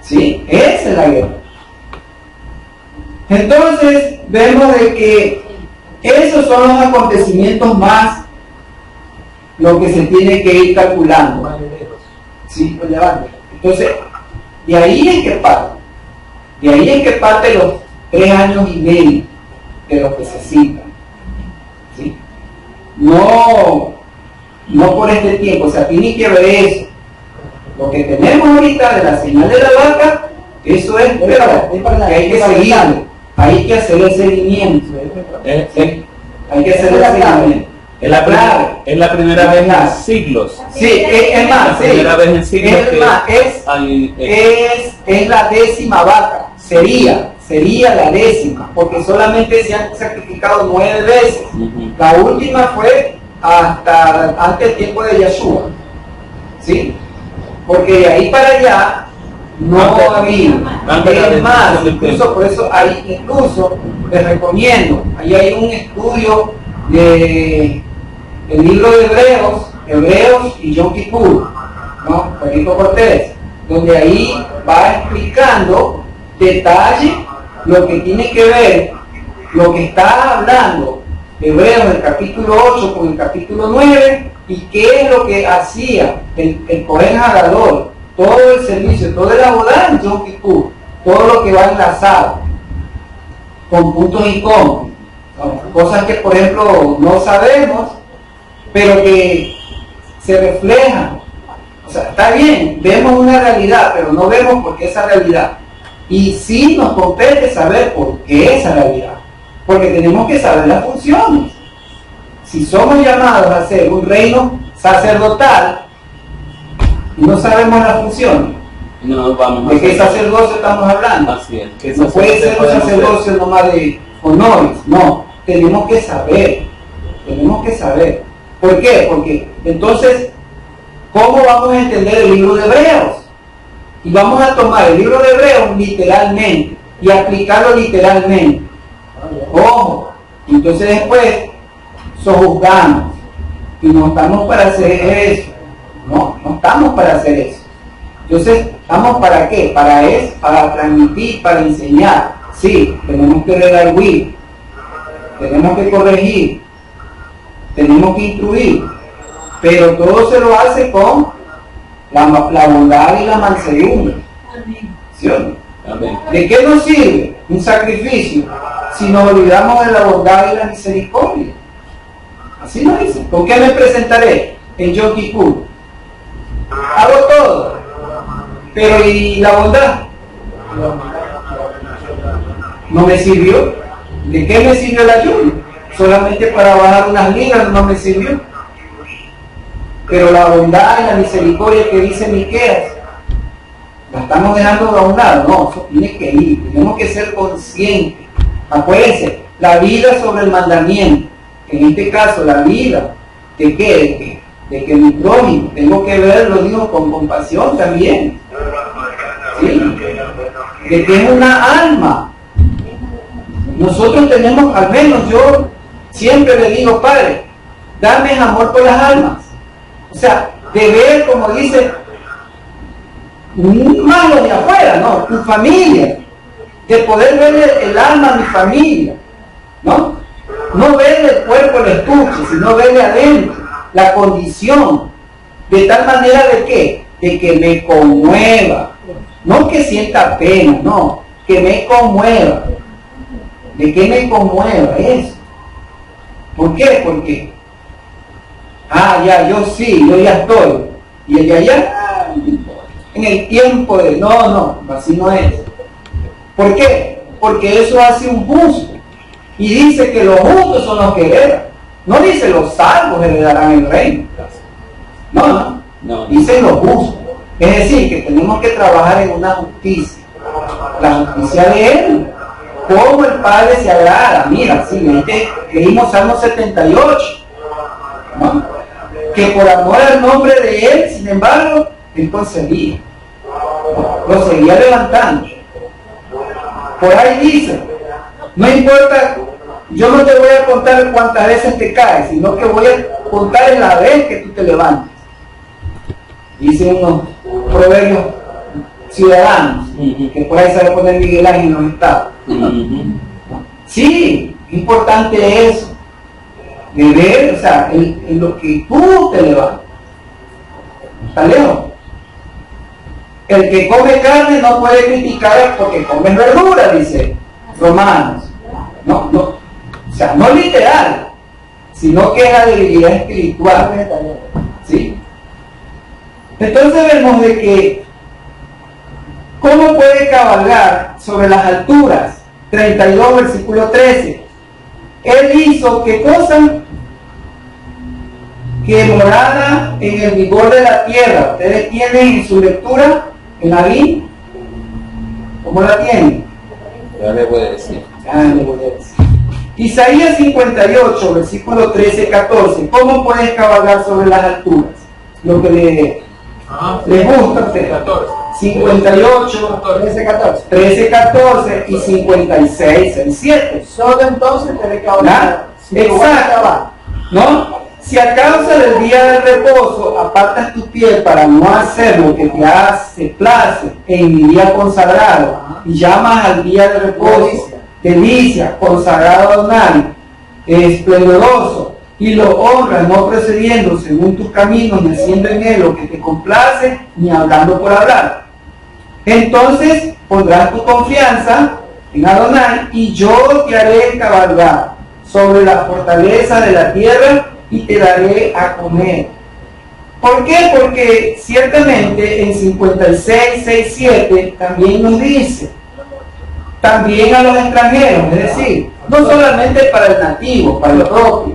¿Sí? Esa es la guerra. Entonces, vemos de que esos son los acontecimientos más lo que se tiene que ir calculando. ¿Sí? Entonces, de ahí es que parte. De ahí es que parte los 3 años y medio de lo que se cita. ¿Sí? No por este tiempo, o sea, tiene que ver eso. Lo que tenemos ahorita de la señal de la vaca, eso es verdad, que hay que seguirlo, hay que hacer el seguimiento. Hay que hacer el seguimiento. Es la primera vez en siglos. Sí, es más, la primera vez en siglos es más, es la 10ª vaca, sería la 10ª, porque solamente se han sacrificado 9 veces. La última fue hasta antes del tiempo de Yahshua, ¿sí? Porque de ahí para allá no había. Es más, incluso por eso les recomiendo, ahí hay un estudio de el libro de Hebreos y Yom Kippur, ¿no? Juanito Cortés, donde ahí va explicando detalle lo que tiene que ver, lo que está hablando Hebreos el capítulo 8 con el capítulo 9, y qué es lo que hacía el Cohen Hagadol, todo el servicio, toda la boda en Yom Kippur, todo lo que va enlazado, con puntos y comas, ¿no? Cosas que por ejemplo no sabemos, pero que se reflejan. O sea, está bien, vemos una realidad, pero no vemos por qué esa realidad. Y sí nos compete saber por qué esa realidad, porque tenemos que saber las funciones. Si somos llamados a ser un reino sacerdotal y no sabemos las funciones, no vamos ¿de qué sacerdocio estamos hablando? Así es. Que No puede ser un sacerdocio nomás de honores, no, tenemos que saber. ¿Por qué? Porque entonces, ¿cómo vamos a entender el libro de Hebreos? y vamos a tomar el libro de Hebreos literalmente y aplicarlo literalmente. Ojo, entonces después sojuzgamos y no estamos para hacer eso. No estamos para hacer eso. Entonces, ¿estamos para qué? Para transmitir, para enseñar. Sí, tenemos que redarguir, tenemos que corregir, tenemos que instruir, pero todo se lo hace con la bondad y la mansedumbre. ¿Sí o no? Amén. ¿De qué nos sirve un sacrificio si nos olvidamos de la bondad y la misericordia? Así nos dice. ¿Con qué me presentaré en Yom Kippur? Hago todo, pero ¿y la bondad? No me sirvió. ¿De qué me sirvió el ayuno? Solamente para bajar unas libras no me sirvió. Pero la bondad y la misericordia que dice Miqueas, la estamos dejando a un lado. No, eso tiene que ir. Tenemos que ser conscientes. Acuérdense, la vida sobre el mandamiento. En este caso, la vida. ¿De qué? De que mi prójimo, tengo que verlo, digo, con compasión también. ¿Sí? De que es una alma. Nosotros tenemos, al menos yo siempre le digo, Padre, dame amor por las almas. O sea, de ver, como dice, más lo de afuera, ¿no? Tu familia. De poder ver el alma a mi familia, ¿no? No verle el cuerpo, el estuche, sino verle adentro, la condición. De tal manera de qué? De que me conmueva. No que sienta pena, no. Que me conmueva. ¿De qué me conmueva eso? ¿Por qué? Porque, yo ya estoy. Y el de allá, en el tiempo de, no, así no es. ¿Por qué? Porque eso hace un justo. Y dice que los justos son los que heredan. No dice los salvos heredarán el reino. No. Dice los justos. Es decir, que tenemos que trabajar en una justicia. La justicia de Él. Cómo el Padre se agrada. Mira, sí, leímos Salmo 78, ¿no? Que por amor al nombre de Él, sin embargo, Él concedía. Lo seguía levantando. Por ahí dice, no importa, yo no te voy a contar cuántas veces te caes, sino que voy a contar en la vez que tú te levantes. Dice unos proverbios ciudadanos, que por ahí sabe poner Miguel Ángel en los estados. Sí, importante eso, de ver, o sea, en lo que tú te levantas. ¿Está lejos? El que come carne no puede criticar porque come verdura, dice Romanos. No, o sea, no literal, sino que es la debilidad espiritual. ¿Sí? Entonces vemos de que ¿cómo puede cabalgar sobre las alturas? 32, versículo 13. Él hizo, ¿qué cosa? Que morara en el vigor de la tierra. ¿Ustedes tienen en su lectura, en la Biblia? ¿Cómo la tienen? Ya le voy a decir. Isaías 58, versículo 13, 14. ¿Cómo puedes cabalgar sobre las alturas? Lo que le gusta a usted. 58, 13, 14 y 56, el 7. Solo entonces te recabarás. Exacto. ¿No? Si a causa del día del reposo apartas tu pie para no hacer lo que te hace place en mi día consagrado, y llamas al día de reposo delicia, consagrado a Adonai, esplendoroso, y lo honras no procediendo según tus caminos, ni haciendo en él lo que te complace, ni hablando por hablar. Entonces pondrás tu confianza en Adonai, y yo te haré cabalgar sobre la fortaleza de la tierra, y te daré a comer. ¿Por qué? Porque ciertamente en 56, 6, 7 también nos dice, también a los extranjeros, es decir, no solamente para el nativo, para el propio,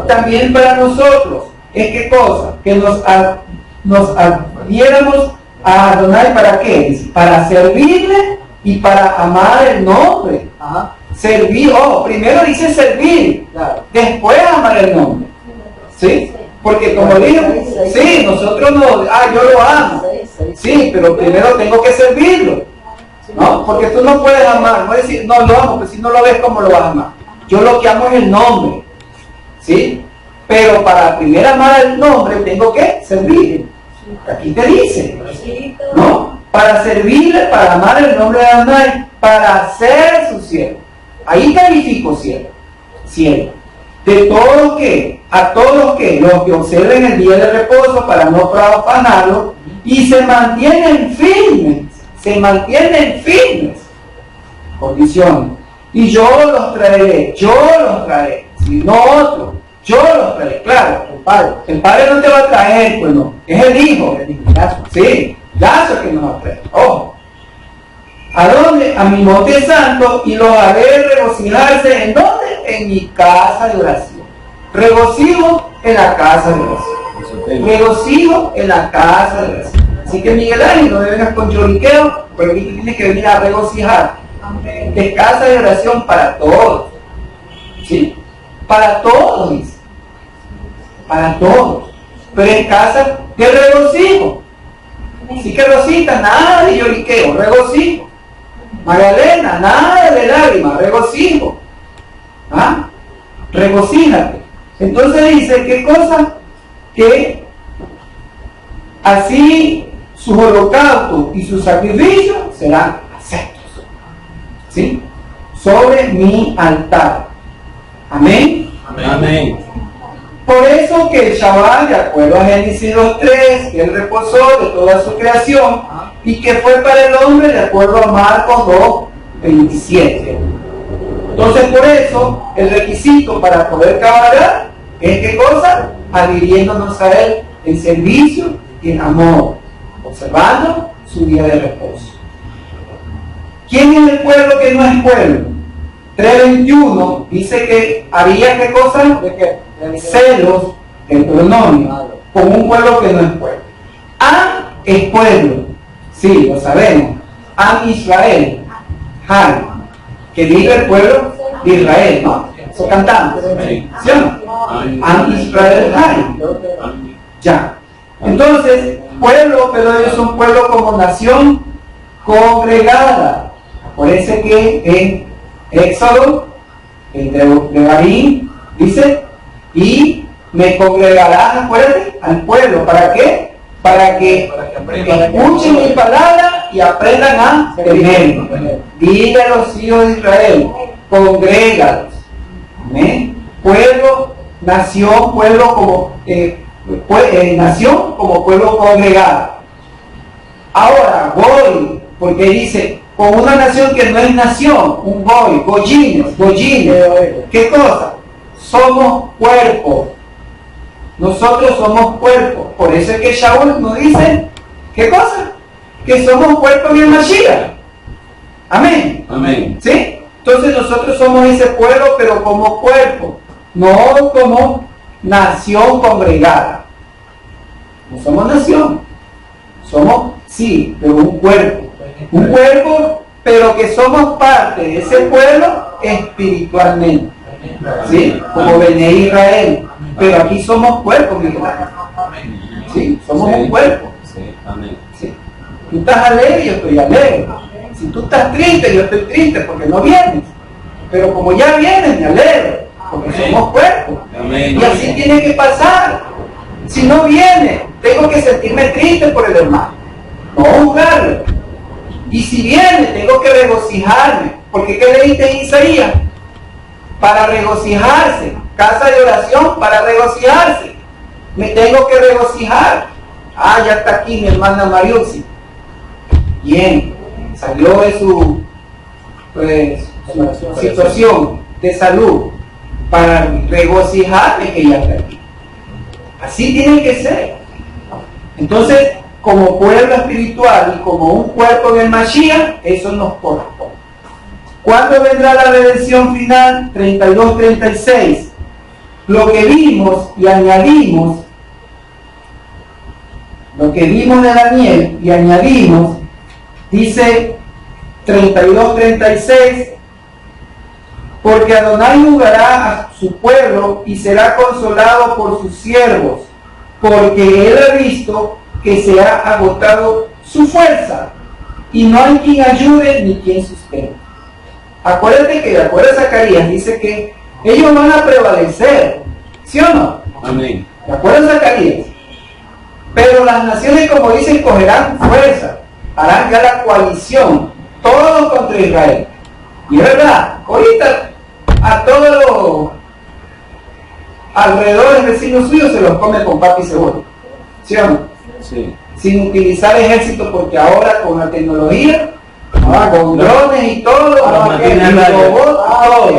también para nosotros. ¿Es qué cosa? Que nos adhiéramos a Adonai, ¿para qué? Para servirle y para amar el nombre. Servir, primero dice servir, después amar el nombre. ¿Sí? Porque como digo, sí, nosotros no, yo lo amo. Sí, pero primero tengo que servirlo, ¿no? Porque tú no puedes amar, no decir, no lo amo, pues si no lo ves, ¿cómo lo vas a amar? Yo lo que amo es el nombre, ¿sí? Pero para primero amar el nombre tengo que servir. Aquí te dice, ¿no? Para servirle, para amar el nombre de Adonai, para ser su siervo. Ahí califico siervo. De todos que, a todos los que observen el día de reposo para no profanarlo y se mantienen firmes. Condición. Y yo los traeré. Si no otro, yo los traeré. Claro, el padre no te va a traer, pues no. Es el hijo. Sí, Lazo que nos va a traer. Ojo. ¿A dónde? A mi monte santo, y los haré regocijarse. ¿En dónde? En mi casa de oración. Regocijo en la casa de oración. Regocijo en la casa de oración. Así que Miguel Ángel, no vengas con lloriqueo, porque aquí tú tienes que venir a regocijar. Es casa de oración para todos. ¿Sí? Para todos, dice. Para todos. Pero es casa de regocijo. Así que Rosita, nada de lloriqueo, regocijo. Magdalena, nada de lágrimas, regocijo. ¿Ah? Regocíjate. Entonces dice, ¿qué cosa? Que así sus holocaustos y sus sacrificios serán aceptos. ¿Sí? Sobre mi altar. Amén. Amén. Por eso que el Shabbat, de acuerdo a Génesis 2:3, que él reposó de toda su creación, y que fue para el hombre de acuerdo a Marcos 2:27. Entonces, por eso, el requisito para poder cabalgar es ¿qué cosa? Adhiriéndonos a él en servicio y en amor, observando su día de reposo. ¿Quién es el pueblo que no es pueblo? 3:21 dice que había ¿qué cosa? ¿De qué? Celos, el pronombre, con un pueblo que no es pueblo. Am es pueblo, sí, lo sabemos. Am Israel, Han, que diga el pueblo de Israel, ¿no? Eso cantamos, ¿sí o no? Am Israel, Han. Ya. Entonces, pueblo, pero ellos son pueblo como nación congregada. Acuérdense que en Éxodo, en Devarim, dice, y me congregarás, acuérdate, al pueblo. ¿Para qué? Para que escuchen mi palabra y aprendan a temerme. Dile a los hijos de Israel, congrégalos. Amén. Pueblo, nación, pueblo como nación como pueblo congregado. Ahora, voy, porque dice, con una nación que no es nación, un goyines. ¿Qué cosa? Somos cuerpo. Nosotros somos cuerpo. Por eso es que Shaul nos dice, ¿qué cosa? Que somos cuerpo en el Mashiach. Amén. Amén. ¿Sí? Entonces nosotros somos ese pueblo, pero como cuerpo, no como nación congregada. No somos nación. Somos, sí, pero un cuerpo. Un cuerpo, pero que somos parte de ese pueblo espiritualmente. ¿Sí? Como Bene Israel. Pero aquí somos cuerpo, mi hermano. ¿Sí? Somos un cuerpo. ¿Sí? Tú estás alegre, yo estoy alegre. Si tú estás triste, yo estoy triste porque no vienes. Pero como ya vienes, me alegro. Porque somos cuerpo. Y así tiene que pasar. Si no viene, tengo que sentirme triste por el hermano. No juzgarlo. Y si viene, tengo que regocijarme. Porque ¿qué leíste en Isaías? Para regocijarse. Casa de oración para regocijarse. Me tengo que regocijar. Ah, ya está aquí mi hermana Mariusi. Bien. Salió de su situación de salud. Para regocijarme que ella está aquí. Así tiene que ser. Entonces, como pueblo espiritual y como un cuerpo en el Mashiach, eso nos corresponde. ¿Cuándo vendrá la redención final? 32-36. Lo que vimos y añadimos, lo que vimos de Daniel y añadimos, dice 32-36, porque Adonai jugará a su pueblo y será consolado por sus siervos, porque él ha visto que se ha agotado su fuerza, y no hay quien ayude ni quien sustente. Acuérdate que de acuerdo a Zacarías dice que ellos van a prevalecer, ¿sí o no? Amén. ¿De acuerdo a Zacarías? Pero las naciones, como dicen, cogerán fuerza, harán ya la coalición, todos contra Israel. Y es verdad, ahorita a todos los alrededores vecinos suyos se los come con papa y cebolla, ¿sí o no? Sí. Sin utilizar ejército, porque ahora con la tecnología, con drones y todo, y robots, todo.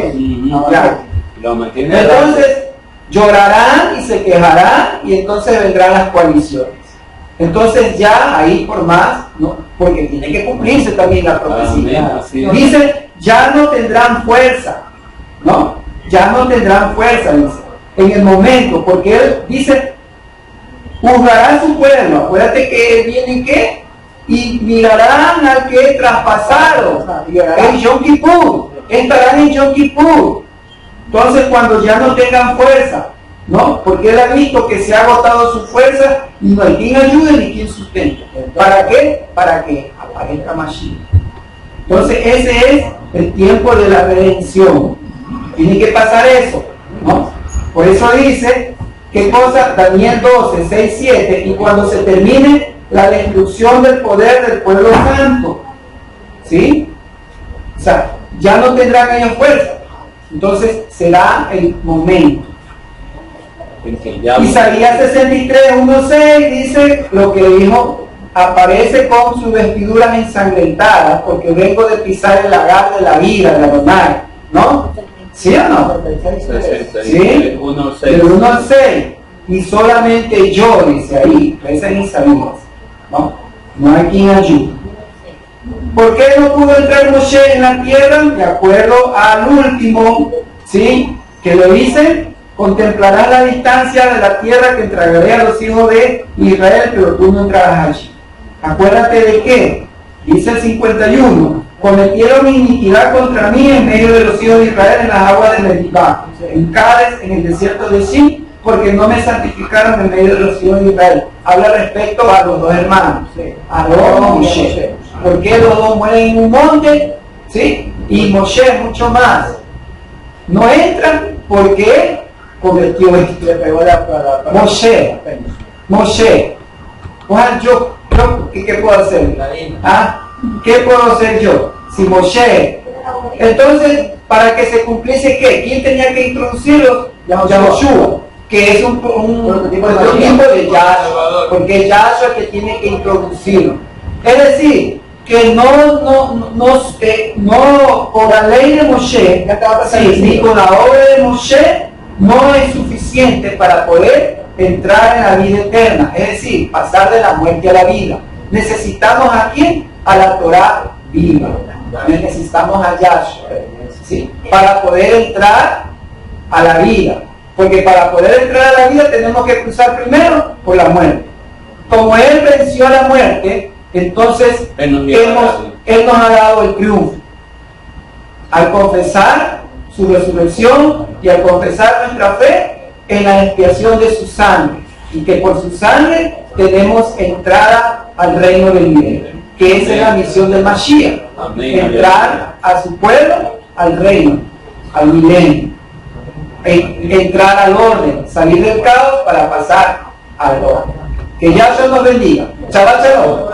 Ya. Lo mantiene. Entonces llorarán y se quejarán, y entonces vendrán las coaliciones. Entonces ya ahí por más, ¿no? Porque tiene que cumplirse también la profecía. Dice, ya no tendrán fuerza, ¿no? Ya no tendrán fuerza, dice, en el momento, porque él dice, juzgará a su pueblo. Acuérdate que viene ¿qué? Y mirarán al que es traspasado en Yom Kippur, estarán en Yom Kippur. Entonces cuando ya no tengan fuerza, ¿no? Porque él ha visto que se ha agotado su fuerza y no hay quien ayude ni quien sustente. ¿Para qué? Para que aparezca Mashiach. Entonces ese es el tiempo de la redención. Tiene que pasar eso, ¿no? Por eso dice, ¿qué cosa? Daniel 12, 6, 7, y cuando se termine la destrucción del poder del pueblo santo, ¿sí? O sea, ya no tendrán ellos fuerza. Entonces será el momento. Isaías 63, 1, 6 dice lo que dijo: aparece con sus vestiduras ensangrentadas, porque vengo de pisar el lagar de la vida de Adonai, ¿no? ¿Sí o no? ¿Sí? 1, 6. Del 1 al 6. Y solamente yo, dice ahí, esa es Isaías, ¿no? No hay quien ayude. ¿Por qué no pudo entrar Moshe en la tierra? De acuerdo al último, ¿sí? Que lo dice: contemplarás la distancia de la tierra que entregaré a los hijos de Israel, pero tú no entrarás allí. Acuérdate de qué. Dice el 51: cometieron iniquidad contra mí en medio de los hijos de Israel en las aguas de Meribá, en Cádiz, en el desierto de Sin, porque no me santificaron en medio de los hijos de Israel. Habla respecto a los dos hermanos, Aarón y Moshe. Porque los dos mueren en un monte, ¿sí? Y Moshe mucho más. No entran porque cometió esto. Le pegó Moshe. Juan, yo ¿qué puedo hacer? ¿Ah? ¿Qué puedo hacer yo? Si Moshe. Entonces, para que se cumpliese, ¿qué? ¿Quién tenía que introducirlo? Yahushua, que es un prototipo de Yahshua, porque es Yahshua el que tiene que introducirlo. Es decir, que no por la ley de Moshe, ni con la obra de Moshe, no es suficiente para poder entrar en la vida eterna, es decir, pasar de la muerte a la vida. Necesitamos a quién? A la Torah viva. Necesitamos a Yahshua, ¿sí? Para poder entrar a la vida. Porque para poder entrar a la vida tenemos que cruzar primero por la muerte. Como Él venció a la muerte, entonces Él nos ha dado el triunfo. Al confesar su resurrección y al confesar nuestra fe en la expiación de su sangre, y que por su sangre tenemos entrada al reino venidero, que esa es la misión del Mashiach. Entrar a su pueblo, al reino, al milenio, entrar al orden, salir del caos para pasar al orden. Que Yahshua nos bendiga. Shabbat shalom.